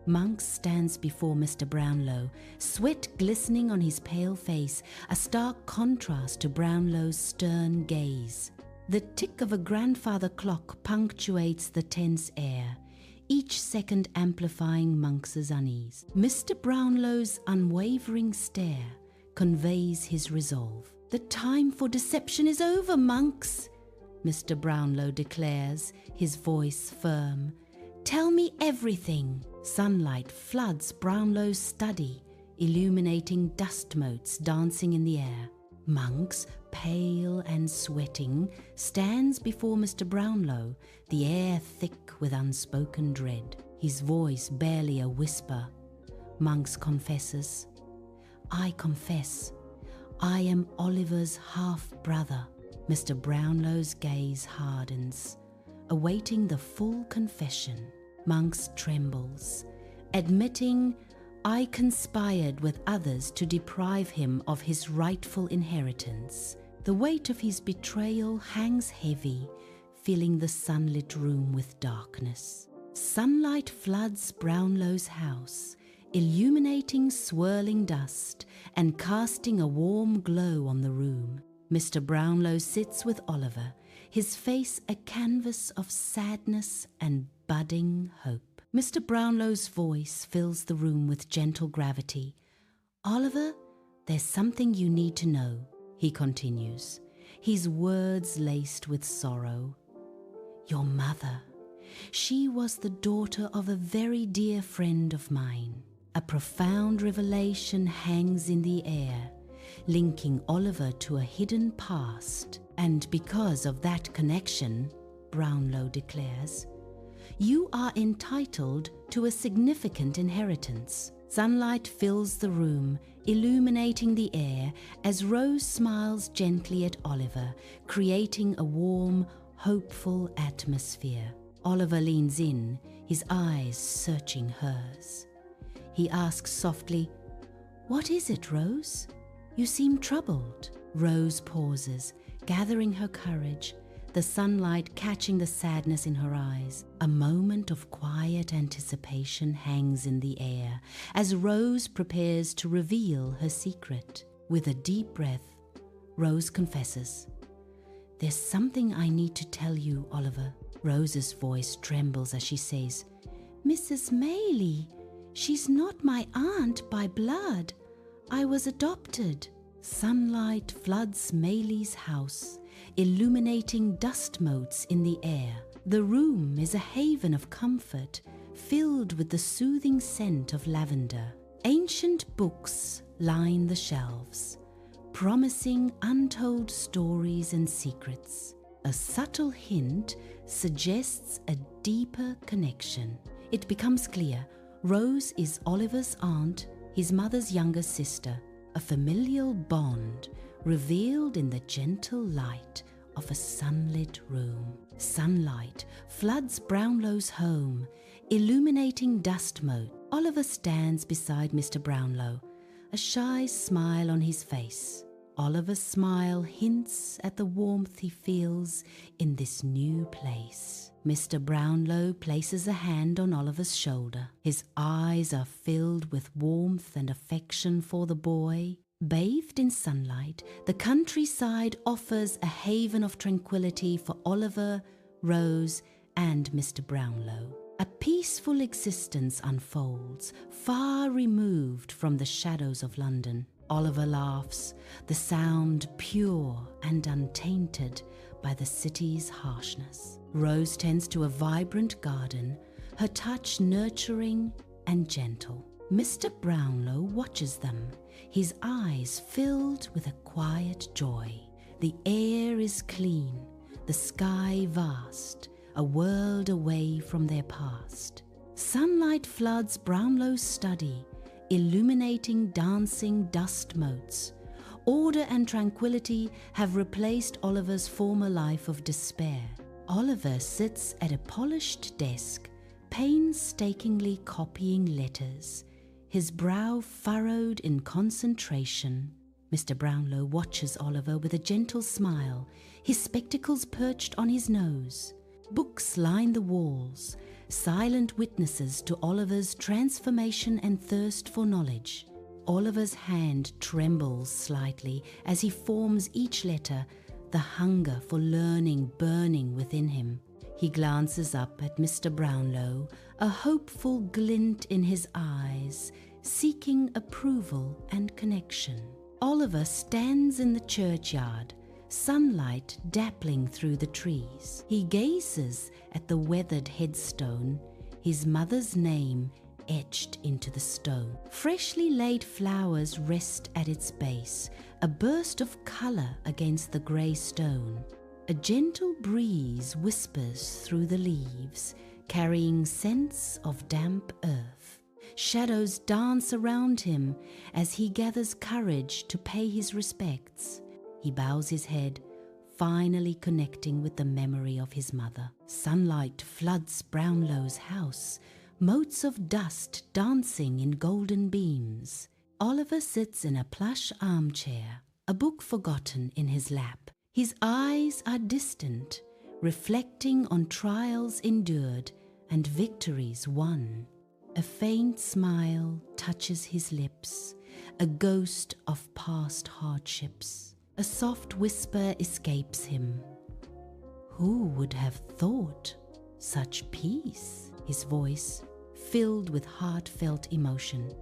Speaker 1: Monk stands before Mr. Brownlow, sweat glistening on his pale face, a stark contrast to Brownlow's stern gaze. The tick of a grandfather clock punctuates the tense air, each second amplifying Monk's unease. Mr. Brownlow's unwavering stare conveys his resolve. "The time for deception is over, Monks," Mr. Brownlow declares, his voice firm. "Tell me everything." Sunlight floods Brownlow's study, illuminating dust motes dancing in the air. Monks, pale and sweating, stands before Mr. Brownlow, the air thick with unspoken dread, his voice barely a whisper. Monks confesses, "I confess, I am Oliver's half-brother." Mr. Brownlow's gaze hardens, awaiting the full confession. Monks trembles, admitting, "I conspired with others to deprive him of his rightful inheritance." The weight of his betrayal hangs heavy, filling the sunlit room with darkness. Sunlight floods Brownlow's house, illuminating swirling dust and casting a warm glow on the room. Mr. Brownlow sits with Oliver, his face a canvas of sadness and budding hope. Mr. Brownlow's voice fills the room with gentle gravity. "Oliver, there's something you need to know," he continues, his words laced with sorrow. "Your mother, she was the daughter of a very dear friend of mine." A profound revelation hangs in the air, linking Oliver to a hidden past. "And because of that connection," Brownlow declares, "you are entitled to a significant inheritance." Sunlight fills the room, illuminating the air as Rose smiles gently at Oliver, creating a warm, hopeful atmosphere. Oliver leans in, his eyes searching hers. He asks softly, "What is it, Rose? You seem troubled." Rose pauses, gathering her courage, the sunlight catching the sadness in her eyes. A moment of quiet anticipation hangs in the air as Rose prepares to reveal her secret. With a deep breath, Rose confesses, "There's something I need to tell you, Oliver." Rose's voice trembles as she says, "Mrs. Maylie, she's not my aunt by blood. I was adopted." Sunlight floods Maylie's house, illuminating dust motes in the air. The room is a haven of comfort, filled with the soothing scent of lavender. Ancient books line the shelves, promising untold stories and secrets. A subtle hint suggests a deeper connection. It becomes clear Rose is Oliver's aunt, his mother's younger sister, a familial bond revealed in the gentle light of a sunlit room. Sunlight floods Brownlow's home, illuminating dust mote. Oliver stands beside Mr. Brownlow, a shy smile on his face. Oliver's smile hints at the warmth he feels in this new place. Mr. Brownlow places a hand on Oliver's shoulder. His eyes are filled with warmth and affection for the boy. Bathed in sunlight, the countryside offers a haven of tranquility for Oliver, Rose, and Mr. Brownlow. A peaceful existence unfolds, far removed from the shadows of London. Oliver laughs, the sound pure and untainted by the city's harshness. Rose tends to a vibrant garden, her touch nurturing and gentle. Mr. Brownlow watches them, his eyes filled with a quiet joy. The air is clean, the sky vast, a world away from their past. Sunlight floods Brownlow's study, illuminating dancing dust motes. Order and tranquility have replaced Oliver's former life of despair. Oliver sits at a polished desk, painstakingly copying letters, his brow furrowed in concentration. Mr. Brownlow watches Oliver with a gentle smile, his spectacles perched on his nose. Books line the walls, silent witnesses to Oliver's transformation and thirst for knowledge. Oliver's hand trembles slightly as he forms each letter, the hunger for learning burning within him. He glances up at Mr. Brownlow, a hopeful glint in his eyes, seeking approval and connection. Oliver stands in the churchyard, sunlight dappling through the trees. He gazes at the weathered headstone, his mother's name etched into the stone. Freshly laid flowers rest at its base, a burst of color against the grey stone. A gentle breeze whispers through the leaves, carrying scents of damp earth. Shadows dance around him as he gathers courage to pay his respects. He bows his head, finally connecting with the memory of his mother. Sunlight floods Brownlow's house, motes of dust dancing in golden beams. Oliver sits in a plush armchair, a book forgotten in his lap. His eyes are distant, reflecting on trials endured and victories won. A faint smile touches his lips, a ghost of past hardships. A soft whisper escapes him. Who would have thought such peace? His voice filled with heartfelt emotion.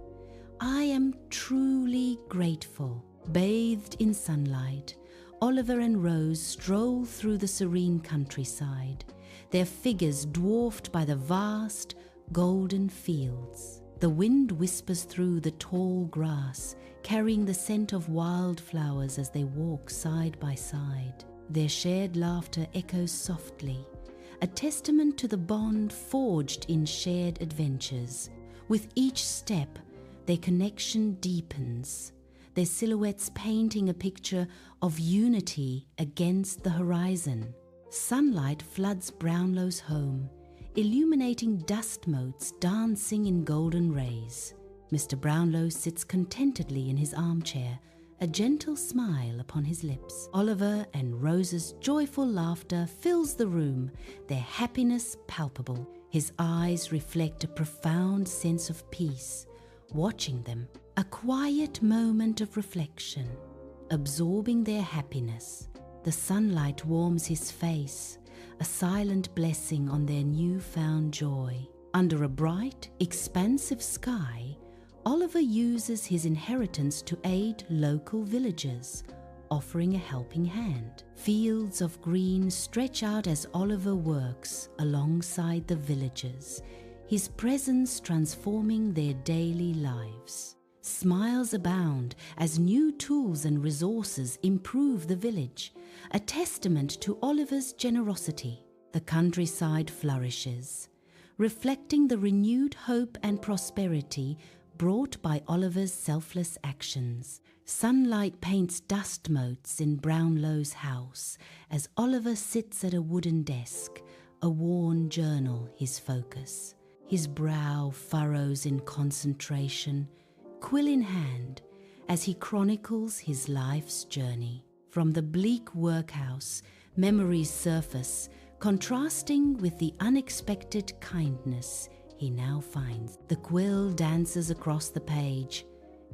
Speaker 1: I am truly grateful. Bathed in sunlight, Oliver and Rose stroll through the serene countryside, their figures dwarfed by the vast, golden fields. The wind whispers through the tall grass, carrying the scent of wildflowers as they walk side by side. Their shared laughter echoes softly, a testament to the bond forged in shared adventures. With each step, their connection deepens, their silhouettes painting a picture of unity against the horizon. Sunlight floods Brownlow's home, illuminating dust motes dancing in golden rays. Mr. Brownlow sits contentedly in his armchair, a gentle smile upon his lips. Oliver and Rose's joyful laughter fills the room, their happiness palpable. His eyes reflect a profound sense of peace. Watching them, a quiet moment of reflection, absorbing their happiness. The sunlight warms his face, a silent blessing on their newfound joy. Under a bright, expansive sky, Oliver uses his inheritance to aid local villagers, offering a helping hand. Fields of green stretch out as Oliver works alongside the villagers, his presence transforming their daily lives. Smiles abound as new tools and resources improve the village, a testament to Oliver's generosity. The countryside flourishes, reflecting the renewed hope and prosperity brought by Oliver's selfless actions. Sunlight paints dust motes in Brownlow's house as Oliver sits at a wooden desk, a worn journal his focus. His brow furrows in concentration, quill in hand, as he chronicles his life's journey. From the bleak workhouse, memories surface, contrasting with the unexpected kindness he now finds. The quill dances across the page,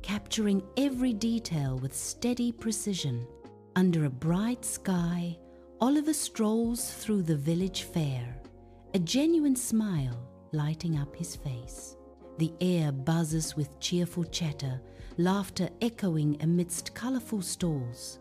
Speaker 1: capturing every detail with steady precision. Under a bright sky, Oliver strolls through the village fair, a genuine smile lighting up his face. The air buzzes with cheerful chatter, laughter echoing amidst colourful stalls.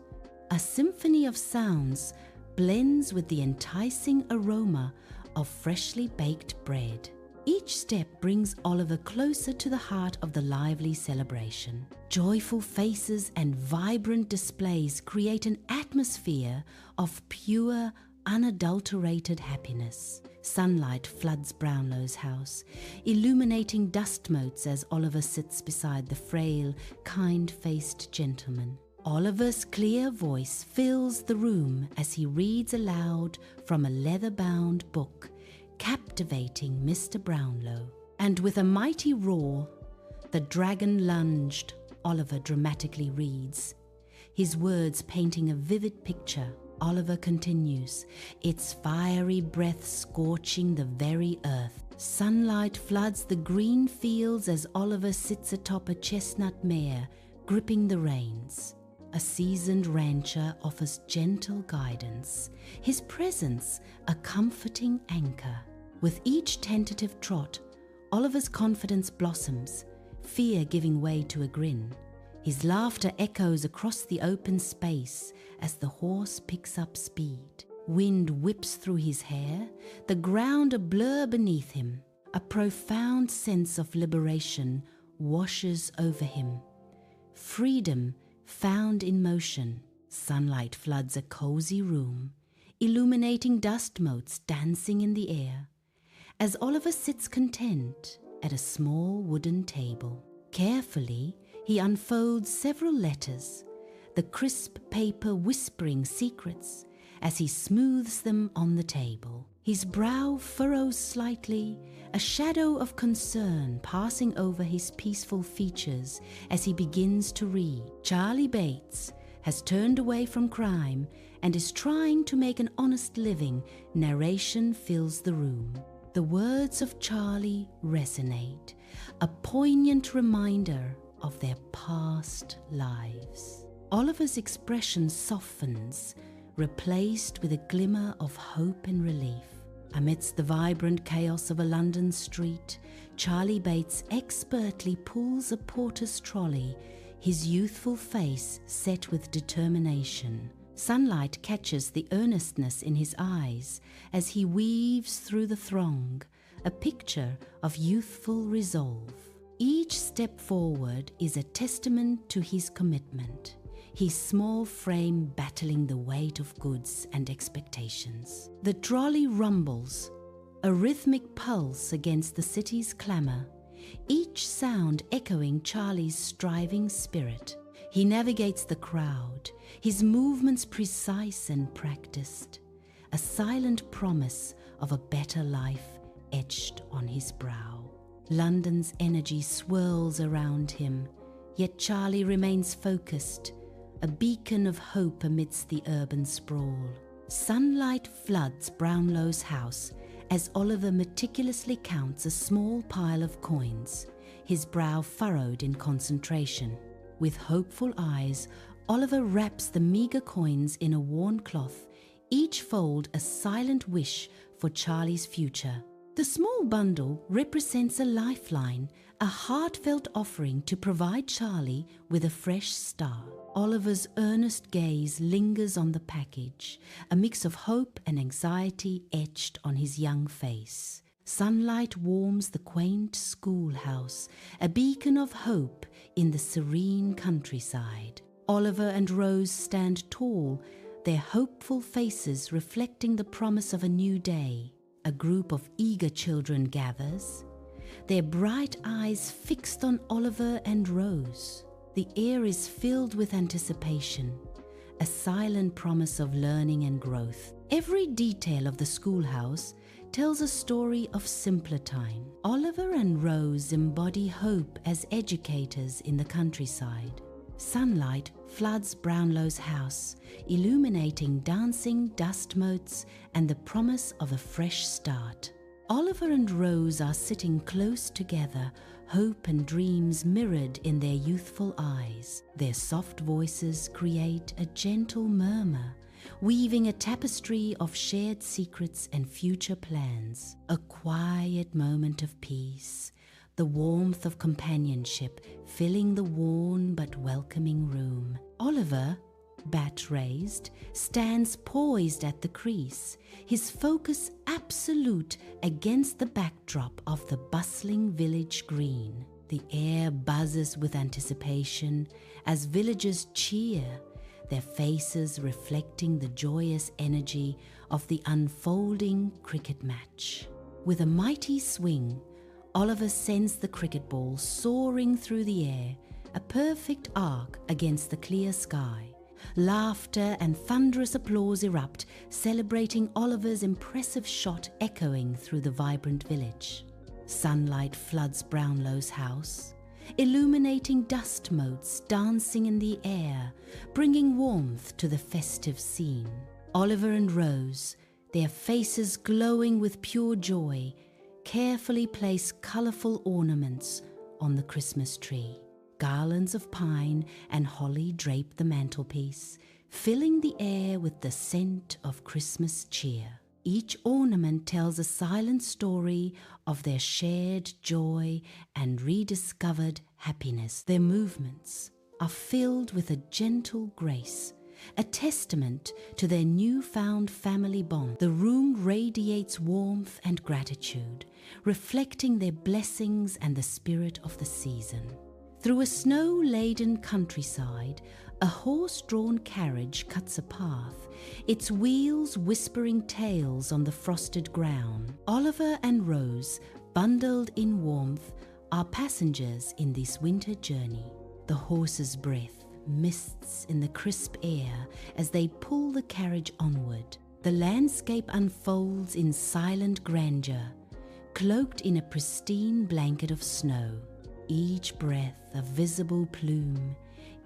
Speaker 1: A symphony of sounds blends with the enticing aroma of freshly baked bread. Each step brings Oliver closer to the heart of the lively celebration. Joyful faces and vibrant displays create an atmosphere of pure, unadulterated happiness. Sunlight floods Brownlow's house, illuminating dust motes as Oliver sits beside the frail, kind-faced gentleman. Oliver's clear voice fills the room as he reads aloud from a leather-bound book, captivating Mr. Brownlow. And with a mighty roar, the dragon lunged, Oliver dramatically reads, his words painting a vivid picture. Oliver continues, its fiery breath scorching the very earth. Sunlight floods the green fields as Oliver sits atop a chestnut mare, gripping the reins. A seasoned rancher offers gentle guidance, his presence a comforting anchor. With each tentative trot, Oliver's confidence blossoms, fear giving way to a grin. His laughter echoes across the open space as the horse picks up speed. Wind whips through his hair, the ground a blur beneath him. A profound sense of liberation washes over him. Freedom found in motion. Sunlight floods a cozy room, illuminating dust motes dancing in the air, as Oliver sits content at a small wooden table. Carefully, he unfolds several letters, the crisp paper whispering secrets as he smooths them on the table. His brow furrows slightly, a shadow of concern passing over his peaceful features as he begins to read. Charlie Bates has turned away from crime and is trying to make an honest living. Narration fills the room. The words of Charlie resonate, a poignant reminder of their past lives. Oliver's expression softens, replaced with a glimmer of hope and relief. Amidst the vibrant chaos of a London street, Charlie Bates expertly pulls a porter's trolley, his youthful face set with determination. Sunlight catches the earnestness in his eyes as he weaves through the throng, a picture of youthful resolve. Each step forward is a testament to his commitment, his small frame battling the weight of goods and expectations. The trolley rumbles, a rhythmic pulse against the city's clamour, each sound echoing Charlie's striving spirit. He navigates the crowd, his movements precise and practiced, a silent promise of a better life etched on his brow. London's energy swirls around him, yet Charlie remains focused, a beacon of hope amidst the urban sprawl. Sunlight floods Brownlow's house as Oliver meticulously counts a small pile of coins, his brow furrowed in concentration. With hopeful eyes, Oliver wraps the meagre coins in a worn cloth, each fold a silent wish for Charlie's future. The small bundle represents a lifeline, a heartfelt offering to provide Charlie with a fresh start. Oliver's earnest gaze lingers on the package, a mix of hope and anxiety etched on his young face. Sunlight warms the quaint schoolhouse, a beacon of hope in the serene countryside. Oliver and Rose stand tall, their hopeful faces reflecting the promise of a new day. A group of eager children gathers, their bright eyes fixed on Oliver and Rose. The air is filled with anticipation, a silent promise of learning and growth. Every detail of the schoolhouse tells a story of simpler time. Oliver and Rose embody hope as educators in the countryside. Sunlight floods Brownlow's house, illuminating dancing dust motes and the promise of a fresh start. Oliver and Rose are sitting close together, hope and dreams mirrored in their youthful eyes. Their soft voices create a gentle murmur, weaving a tapestry of shared secrets and future plans. A quiet moment of peace, the warmth of companionship filling the worn but welcoming room. Oliver, bat raised, stands poised at the crease, his focus absolute against the backdrop of the bustling village green. The air buzzes with anticipation as villagers cheer, their faces reflecting the joyous energy of the unfolding cricket match. With a mighty swing, Oliver sends the cricket ball soaring through the air, a perfect arc against the clear sky. Laughter and thunderous applause erupt, celebrating Oliver's impressive shot echoing through the vibrant village. Sunlight floods Brownlow's house, illuminating dust motes dancing in the air, bringing warmth to the festive scene. Oliver and Rose, their faces glowing with pure joy, carefully place colourful ornaments on the Christmas tree. Garlands of pine and holly drape the mantelpiece, filling the air with the scent of Christmas cheer. Each ornament tells a silent story of their shared joy and rediscovered happiness. Their movements are filled with a gentle grace, a testament to their newfound family bond. The room radiates warmth and gratitude, reflecting their blessings and the spirit of the season. Through a snow-laden countryside, a horse-drawn carriage cuts a path, its wheels whispering tales on the frosted ground. Oliver and Rose, bundled in warmth, are passengers in this winter journey. The horse's breath mists in the crisp air as they pull the carriage onward. The landscape unfolds in silent grandeur, cloaked in a pristine blanket of snow. Each breath a visible plume,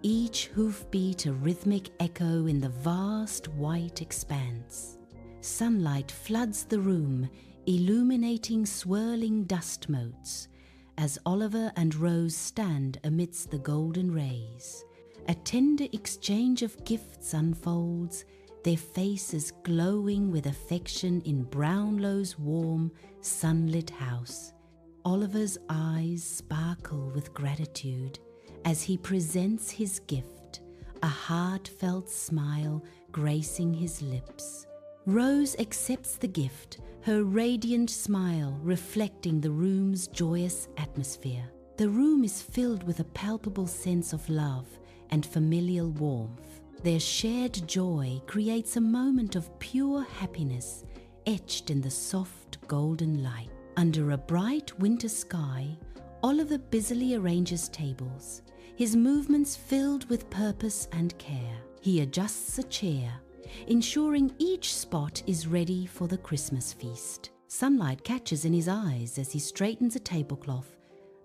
Speaker 1: each hoofbeat a rhythmic echo in the vast white expanse. Sunlight floods the room, illuminating swirling dust motes, as Oliver and Rose stand amidst the golden rays. A tender exchange of gifts unfolds, their faces glowing with affection in Brownlow's warm, sunlit house. Oliver's eyes sparkle with gratitude as he presents his gift, a heartfelt smile gracing his lips. Rose accepts the gift, her radiant smile reflecting the room's joyous atmosphere. The room is filled with a palpable sense of love and familial warmth. Their shared joy creates a moment of pure happiness etched in the soft golden light. Under a bright winter sky, Oliver busily arranges tables, his movements filled with purpose and care. He adjusts a chair, ensuring each spot is ready for the Christmas feast. Sunlight catches in his eyes as he straightens a tablecloth,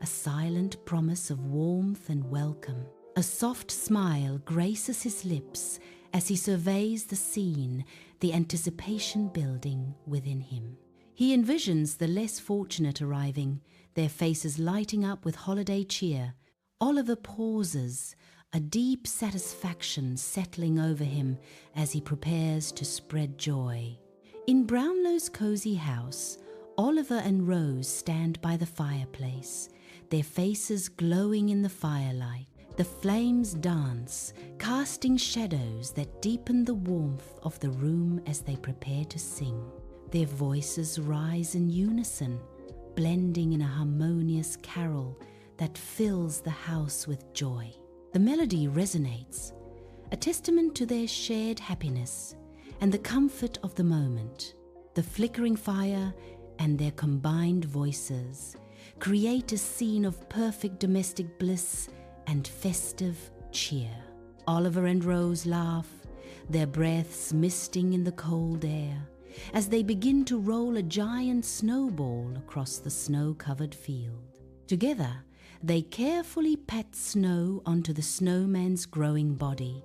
Speaker 1: a silent promise of warmth and welcome. A soft smile graces his lips as he surveys the scene, the anticipation building within him. He envisions the less fortunate arriving, their faces lighting up with holiday cheer. Oliver pauses, a deep satisfaction settling over him as he prepares to spread joy. In Brownlow's cozy house, Oliver and Rose stand by the fireplace, their faces glowing in the firelight. The flames dance, casting shadows that deepen the warmth of the room as they prepare to sing. Their voices rise in unison, blending in a harmonious carol that fills the house with joy. The melody resonates, a testament to their shared happiness and the comfort of the moment. The flickering fire and their combined voices create a scene of perfect domestic bliss and festive cheer. Oliver and Rose laugh, their breaths misting in the cold air, as they begin to roll a giant snowball across the snow-covered field. Together, they carefully pat snow onto the snowman's growing body,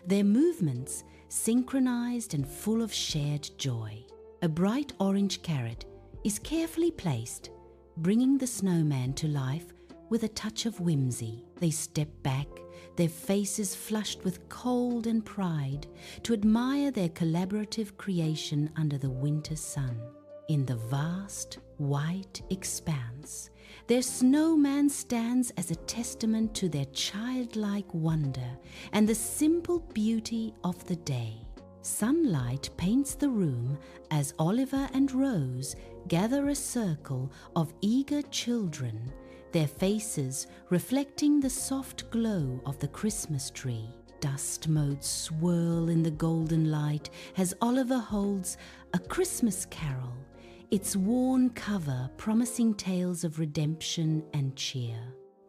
Speaker 1: their movements synchronized and full of shared joy. A bright orange carrot is carefully placed, bringing the snowman to life with a touch of whimsy. They step back, their faces flushed with cold and pride, to admire their collaborative creation under the winter sun. In the vast, white expanse, their snowman stands as a testament to their childlike wonder and the simple beauty of the day. Sunlight paints the room as Oliver and Rose gather a circle of eager children, their faces reflecting the soft glow of the Christmas tree. Dust motes swirl in the golden light as Oliver holds A Christmas Carol, its worn cover promising tales of redemption and cheer.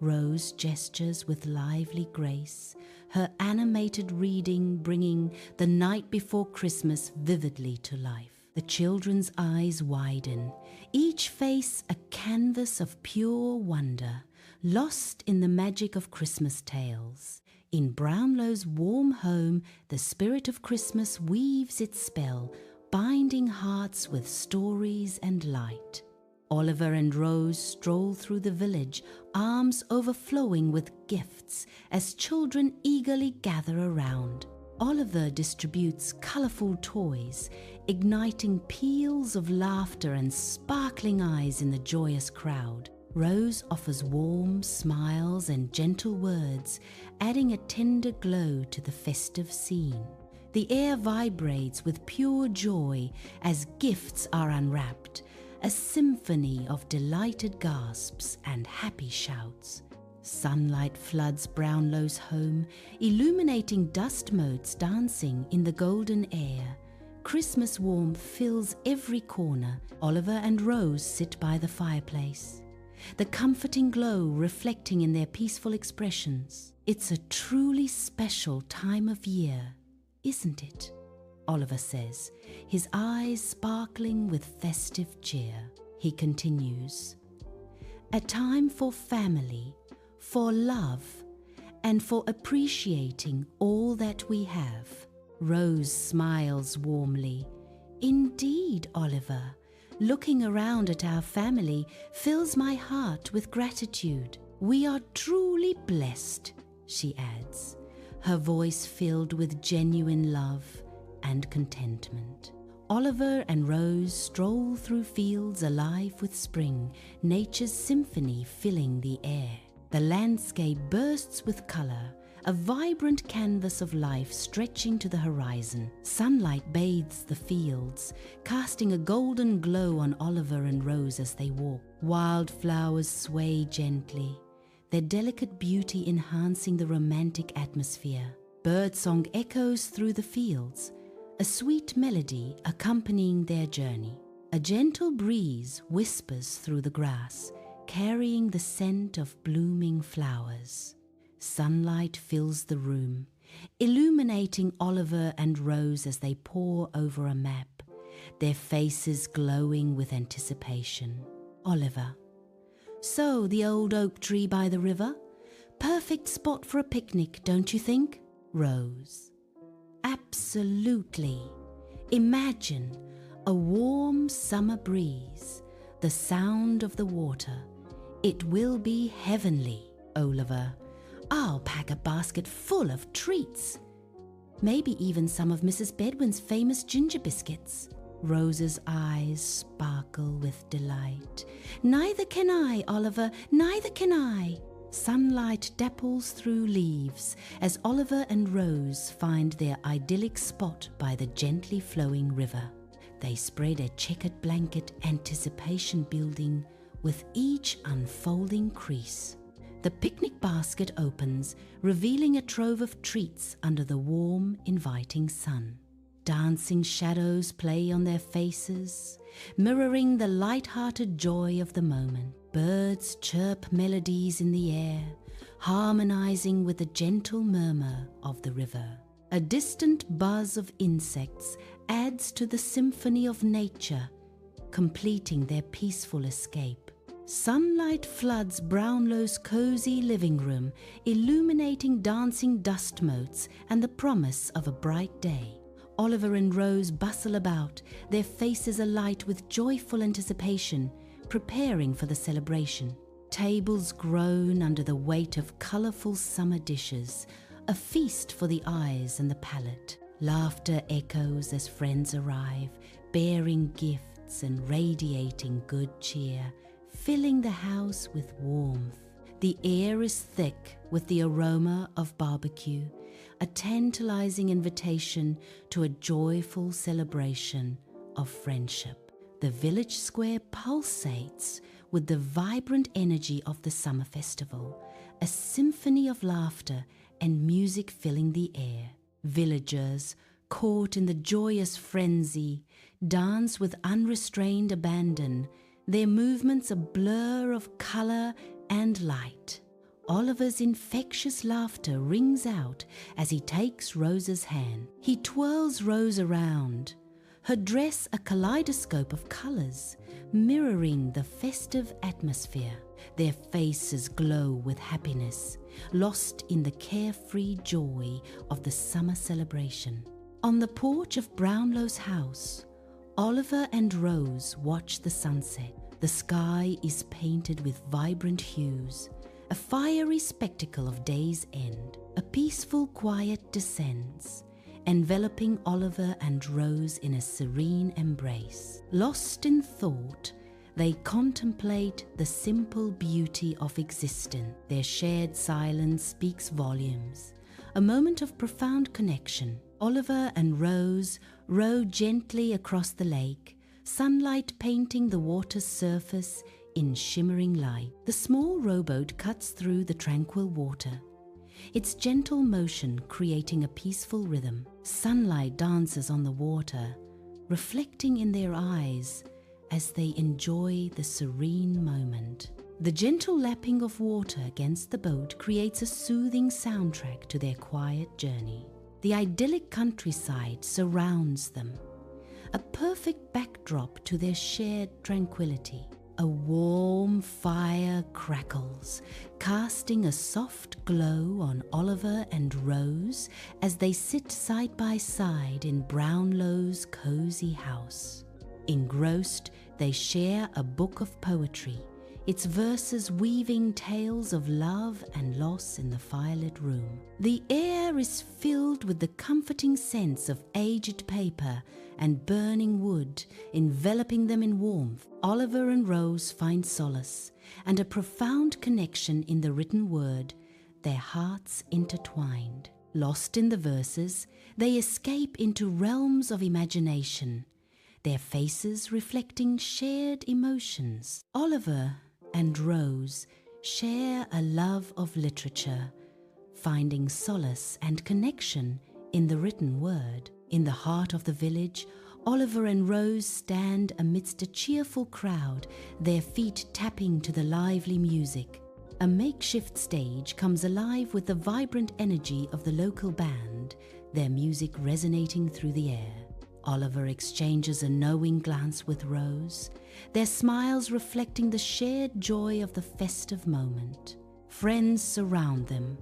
Speaker 1: Rose gestures with lively grace, her animated reading bringing The Night Before Christmas vividly to life. The children's eyes widen, each face a canvas of pure wonder, lost in the magic of Christmas tales. In Brownlow's warm home, the spirit of Christmas weaves its spell, binding hearts with stories and light. Oliver and Rose stroll through the village, arms overflowing with gifts as children eagerly gather around. Oliver distributes colorful toys, igniting peals of laughter and sparkling eyes in the joyous crowd. Rose offers warm smiles and gentle words, adding a tender glow to the festive scene. The air vibrates with pure joy as gifts are unwrapped, a symphony of delighted gasps and happy shouts. Sunlight floods Brownlow's home, illuminating dust motes dancing in the golden air. Christmas warmth fills every corner. Oliver and Rose sit by the fireplace, the comforting glow reflecting in their peaceful expressions. It's a truly special time of year, isn't it? Oliver says, his eyes sparkling with festive cheer. He continues, a time for family, for love, and for appreciating all that we have. Rose smiles warmly. Indeed, Oliver, looking around at our family fills my heart with gratitude. We are truly blessed, she adds, her voice filled with genuine love and contentment. Oliver and Rose stroll through fields alive with spring, nature's symphony filling the air. The landscape bursts with color, a vibrant canvas of life stretching to the horizon. Sunlight bathes the fields, casting a golden glow on Oliver and Rose as they walk. Wildflowers sway gently, their delicate beauty enhancing the romantic atmosphere. Birdsong echoes through the fields, a sweet melody accompanying their journey. A gentle breeze whispers through the grass, carrying the scent of blooming flowers. Sunlight fills the room, illuminating Oliver and Rose as they pore over a map, their faces glowing with anticipation. Oliver, so the old oak tree by the river? Perfect spot for a picnic, don't you think? Rose, absolutely. Imagine a warm summer breeze, the sound of the water. It will be heavenly. Oliver, I'll pack a basket full of treats. Maybe even some of Mrs. Bedwin's famous ginger biscuits. Rose's eyes sparkle with delight. Neither can I, Oliver, neither can I. Sunlight dapples through leaves as Oliver and Rose find their idyllic spot by the gently flowing river. They spread a checkered blanket, anticipation building with each unfolding crease. The picnic basket opens, revealing a trove of treats under the warm, inviting sun. Dancing shadows play on their faces, mirroring the light-hearted joy of the moment. Birds chirp melodies in the air, harmonizing with the gentle murmur of the river. A distant buzz of insects adds to the symphony of nature, completing their peaceful escape. Sunlight floods Brownlow's cozy living room, illuminating dancing dust motes and the promise of a bright day. Oliver and Rose bustle about, their faces alight with joyful anticipation, preparing for the celebration. Tables groan under the weight of colorful summer dishes, a feast for the eyes and the palate. Laughter echoes as friends arrive, bearing gifts and radiating good cheer, filling the house with warmth. The air is thick with the aroma of barbecue, a tantalizing invitation to a joyful celebration of friendship. The village square pulsates with the vibrant energy of the summer festival, a symphony of laughter and music filling the air. Villagers, caught in the joyous frenzy, dance with unrestrained abandon, their movements a blur of color and light. Oliver's infectious laughter rings out as he takes Rose's hand. He twirls Rose around, her dress a kaleidoscope of colors, mirroring the festive atmosphere. Their faces glow with happiness, lost in the carefree joy of the summer celebration. On the porch of Brownlow's house, Oliver and Rose watch the sunset. The sky is painted with vibrant hues, a fiery spectacle of day's end. A peaceful quiet descends, enveloping Oliver and Rose in a serene embrace. Lost in thought, they contemplate the simple beauty of existence. Their shared silence speaks volumes, a moment of profound connection. Oliver and Rose row gently across the lake, sunlight painting the water's surface in shimmering light. The small rowboat cuts through the tranquil water, its gentle motion creating a peaceful rhythm. Sunlight dances on the water, reflecting in their eyes as they enjoy the serene moment. The gentle lapping of water against the boat creates a soothing soundtrack to their quiet journey. The idyllic countryside surrounds them, a perfect backdrop to their shared tranquility. A warm fire crackles, casting a soft glow on Oliver and Rose as they sit side by side in Brownlow's cozy house. Engrossed, they share a book of poetry, its verses weaving tales of love and loss in the firelit room. The air is filled with the comforting sense of aged paper and burning wood, enveloping them in warmth. Oliver and Rose find solace and a profound connection in the written word, their hearts intertwined. Lost in the verses, they escape into realms of imagination, their faces reflecting shared emotions. Oliver and Rose share a love of literature, finding solace and connection in the written word. In the heart of the village, Oliver and Rose stand amidst a cheerful crowd, their feet tapping to the lively music. A makeshift stage comes alive with the vibrant energy of the local band, their music resonating through the air. Oliver exchanges a knowing glance with Rose, their smiles reflecting the shared joy of the festive moment. Friends surround them,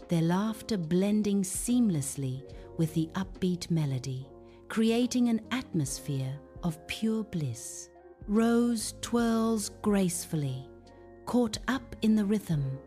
Speaker 1: their laughter blending seamlessly with the upbeat melody, creating an atmosphere of pure bliss. Rose twirls gracefully, caught up in the rhythm,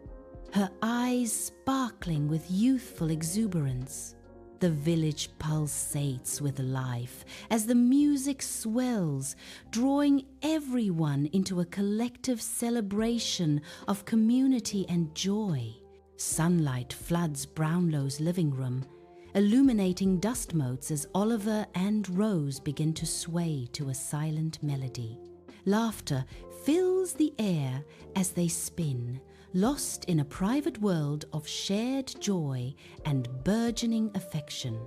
Speaker 1: her eyes sparkling with youthful exuberance. The village pulsates with life as the music swells, drawing everyone into a collective celebration of community and joy. Sunlight floods Brownlow's living room, illuminating dust motes as Oliver and Rose begin to sway to a silent melody. Laughter fills the air as they spin, lost in a private world of shared joy and burgeoning affection.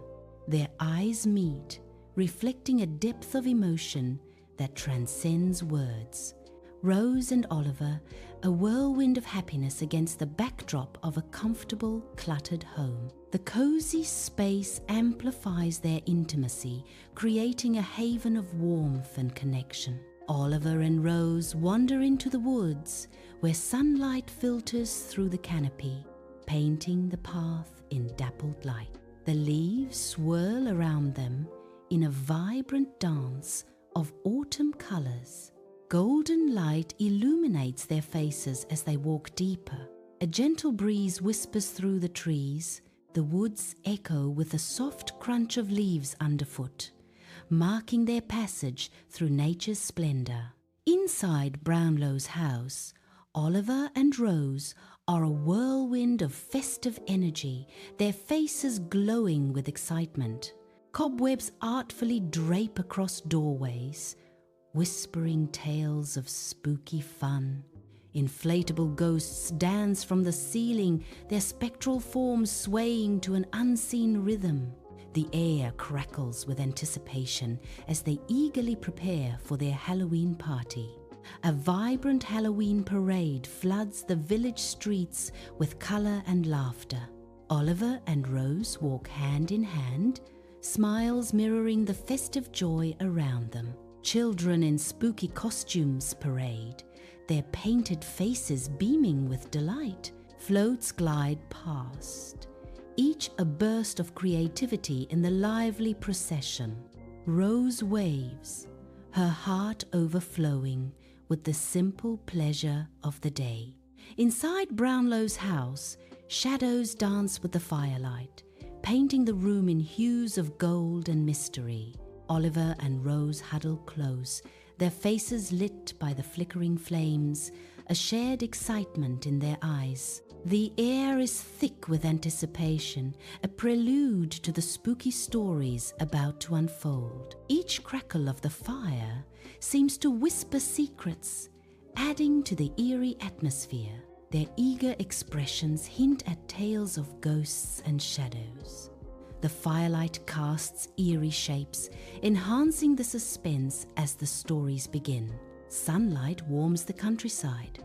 Speaker 1: Their eyes meet, reflecting a depth of emotion that transcends words. Rose and Oliver, a whirlwind of happiness against the backdrop of a comfortable, cluttered home. The cozy space amplifies their intimacy, creating a haven of warmth and connection. Oliver and Rose wander into the woods, where sunlight filters through the canopy, painting the path in dappled light. The leaves swirl around them in a vibrant dance of autumn colors. Golden light illuminates their faces as they walk deeper. A gentle breeze whispers through the trees. The woods echo with the soft crunch of leaves underfoot, marking their passage through nature's splendor. Inside Brownlow's house, Oliver and Rose are a whirlwind of festive energy, their faces glowing with excitement. Cobwebs artfully drape across doorways, whispering tales of spooky fun. Inflatable ghosts dance from the ceiling, their spectral forms swaying to an unseen rhythm. The air crackles with anticipation as they eagerly prepare for their Halloween party. A vibrant Halloween parade floods the village streets with color and laughter. Oliver and Rose walk hand in hand, smiles mirroring the festive joy around them. Children in spooky costumes parade, their painted faces beaming with delight. Floats glide past, each a burst of creativity in the lively procession. Rose waves, her heart overflowing with the simple pleasure of the day. Inside Brownlow's house, shadows dance with the firelight, painting the room in hues of gold and mystery. Oliver and Rose huddle close, their faces lit by the flickering flames, a shared excitement in their eyes. The air is thick with anticipation, a prelude to the spooky stories about to unfold. Each crackle of the fire seems to whisper secrets, adding to the eerie atmosphere. Their eager expressions hint at tales of ghosts and shadows. The firelight casts eerie shapes, enhancing the suspense as the stories begin. Sunlight warms the countryside,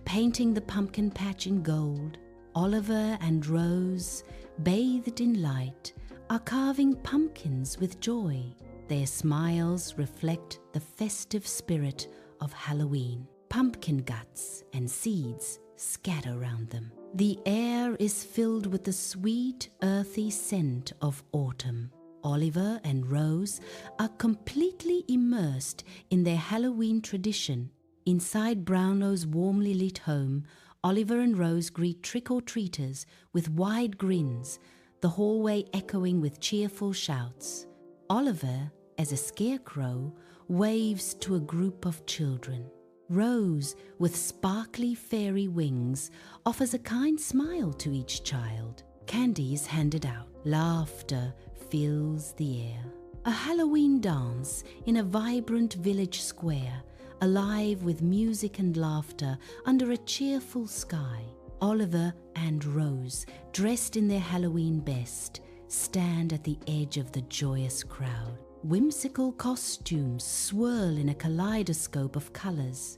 Speaker 1: painting the pumpkin patch in gold. Oliver and Rose, bathed in light, are carving pumpkins with joy. Their smiles reflect the festive spirit of Halloween. Pumpkin guts and seeds scatter around them. The air is filled with the sweet, earthy scent of autumn. Oliver and Rose are completely immersed in their Halloween tradition. Inside Brownlow's warmly lit home, Oliver and Rose greet trick-or-treaters with wide grins, the hallway echoing with cheerful shouts. Oliver, as a scarecrow, waves to a group of children. Rose, with sparkly fairy wings, offers a kind smile to each child. Candy is handed out. Laughter fills the air. A Halloween dance in a vibrant village square, alive with music and laughter under a cheerful sky. Oliver and Rose, dressed in their Halloween best, stand at the edge of the joyous crowd. Whimsical costumes swirl in a kaleidoscope of colors,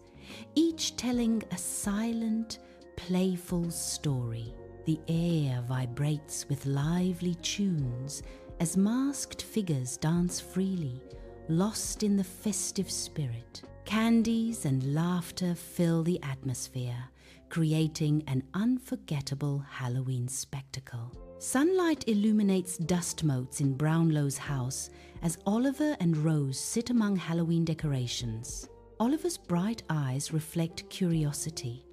Speaker 1: each telling a silent, playful story. The air vibrates with lively tunes as masked figures dance freely, lost in the festive spirit. Candies and laughter fill the atmosphere, creating an unforgettable Halloween spectacle. Sunlight illuminates dust motes in Brownlow's house as Oliver and Rose sit among Halloween decorations. Oliver's bright eyes reflect curiosity.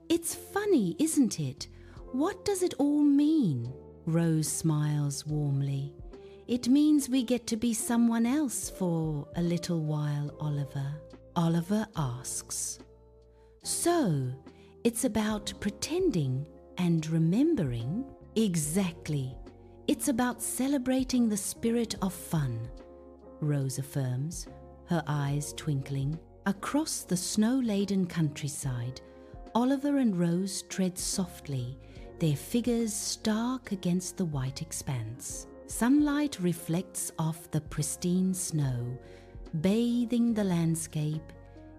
Speaker 1: "It's funny, isn't it? What does it all mean?" Rose smiles warmly. It means we get to be someone else for a little while, Oliver. Oliver asks, "So, it's about pretending and remembering?" "Exactly. It's about celebrating the spirit of fun," Rose affirms, her eyes twinkling. Across the snow-laden countryside, Oliver and Rose tread softly, their figures stark against the white expanse. Sunlight reflects off the pristine snow, bathing the landscape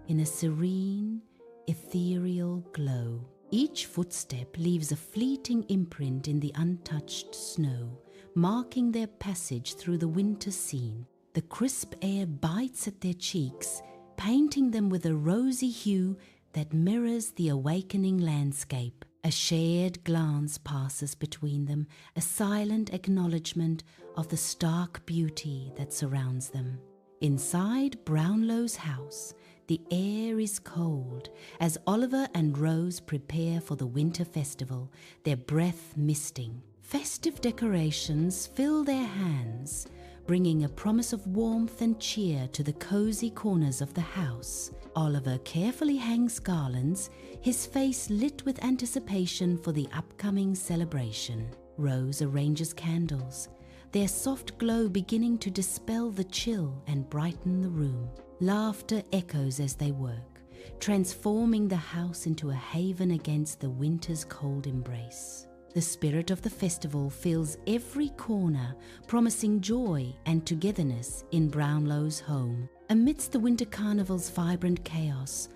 Speaker 1: in a serene, ethereal glow. Each footstep leaves a fleeting imprint in the untouched snow, marking their passage through the winter scene. The crisp air bites at their cheeks, painting them with a rosy hue that mirrors the awakening landscape. A shared glance passes between them, a silent acknowledgement of the stark beauty that surrounds them. Inside Brownlow's house, the air is cold as Oliver and Rose prepare for the winter festival, their breath misting. Festive decorations fill their hands, bringing a promise of warmth and cheer to the cozy corners of the house. Oliver carefully hangs garlands, his face lit with anticipation for the upcoming celebration. Rose arranges candles, their soft glow beginning to dispel the chill and brighten the room. Laughter echoes as they work, transforming the house into a haven against the winter's cold embrace. The spirit of the festival fills every corner, promising joy and togetherness in Brownlow's home. Amidst the winter carnival's vibrant chaos,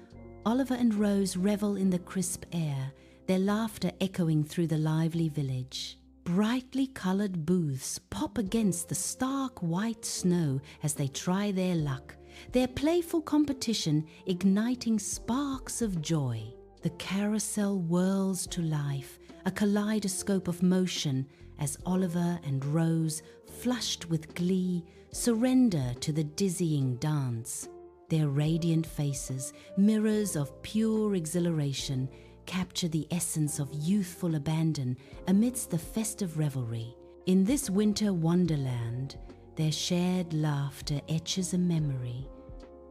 Speaker 1: Oliver and Rose revel in the crisp air, their laughter echoing through the lively village. Brightly colored booths pop against the stark white snow as they try their luck, their playful competition igniting sparks of joy. The carousel whirls to life, a kaleidoscope of motion as Oliver and Rose, flushed with glee, surrender to the dizzying dance. Their radiant faces, mirrors of pure exhilaration, capture the essence of youthful abandon amidst the festive revelry. In this winter wonderland, their shared laughter etches a memory,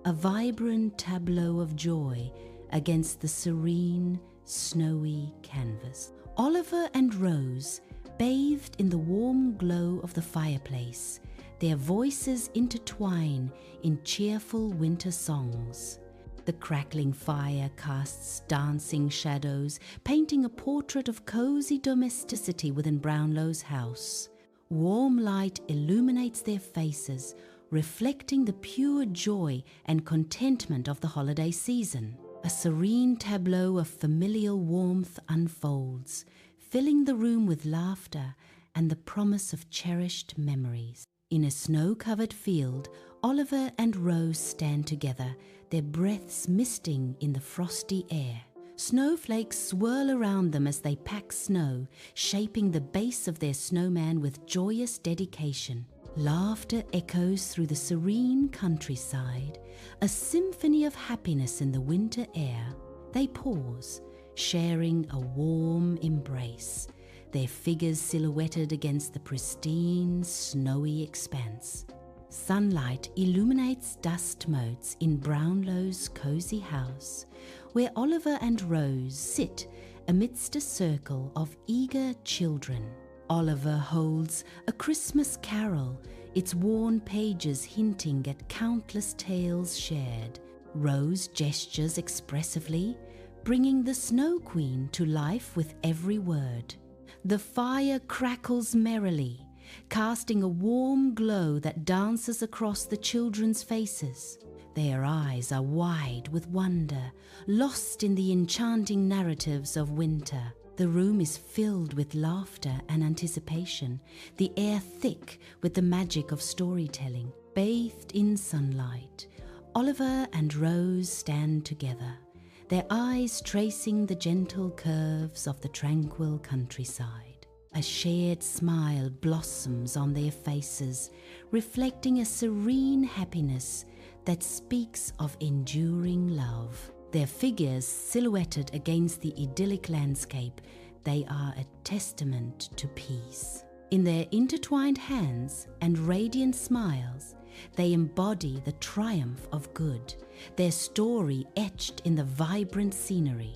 Speaker 1: a vibrant tableau of joy against the serene, snowy canvas. Oliver and Rose, bathed in the warm glow of the fireplace, their voices intertwine in cheerful winter songs. The crackling fire casts dancing shadows, painting a portrait of cozy domesticity within Brownlow's house. Warm light illuminates their faces, reflecting the pure joy and contentment of the holiday season. A serene tableau of familial warmth unfolds, filling the room with laughter and the promise of cherished memories. In a snow-covered field, Oliver and Rose stand together, their breaths misting in the frosty air. Snowflakes swirl around them as they pack snow, shaping the base of their snowman with joyous dedication. Laughter echoes through the serene countryside, a symphony of happiness in the winter air. They pause, sharing a warm embrace, their figures silhouetted against the pristine, snowy expanse. Sunlight illuminates dust motes in Brownlow's cozy house, where Oliver and Rose sit amidst a circle of eager children. Oliver holds a Christmas carol, its worn pages hinting at countless tales shared. Rose gestures expressively, bringing the Snow Queen to life with every word. The fire crackles merrily, casting a warm glow that dances across the children's faces. Their eyes are wide with wonder, lost in the enchanting narratives of winter. The room is filled with laughter and anticipation, the air thick with the magic of storytelling. Bathed in sunlight, Oliver and Rose stand together, their eyes tracing the gentle curves of the tranquil countryside. A shared smile blossoms on their faces, reflecting a serene happiness that speaks of enduring love. Their figures silhouetted against the idyllic landscape, they are a testament to peace. In their intertwined hands and radiant smiles, they embody the triumph of good, their story etched in the vibrant scenery.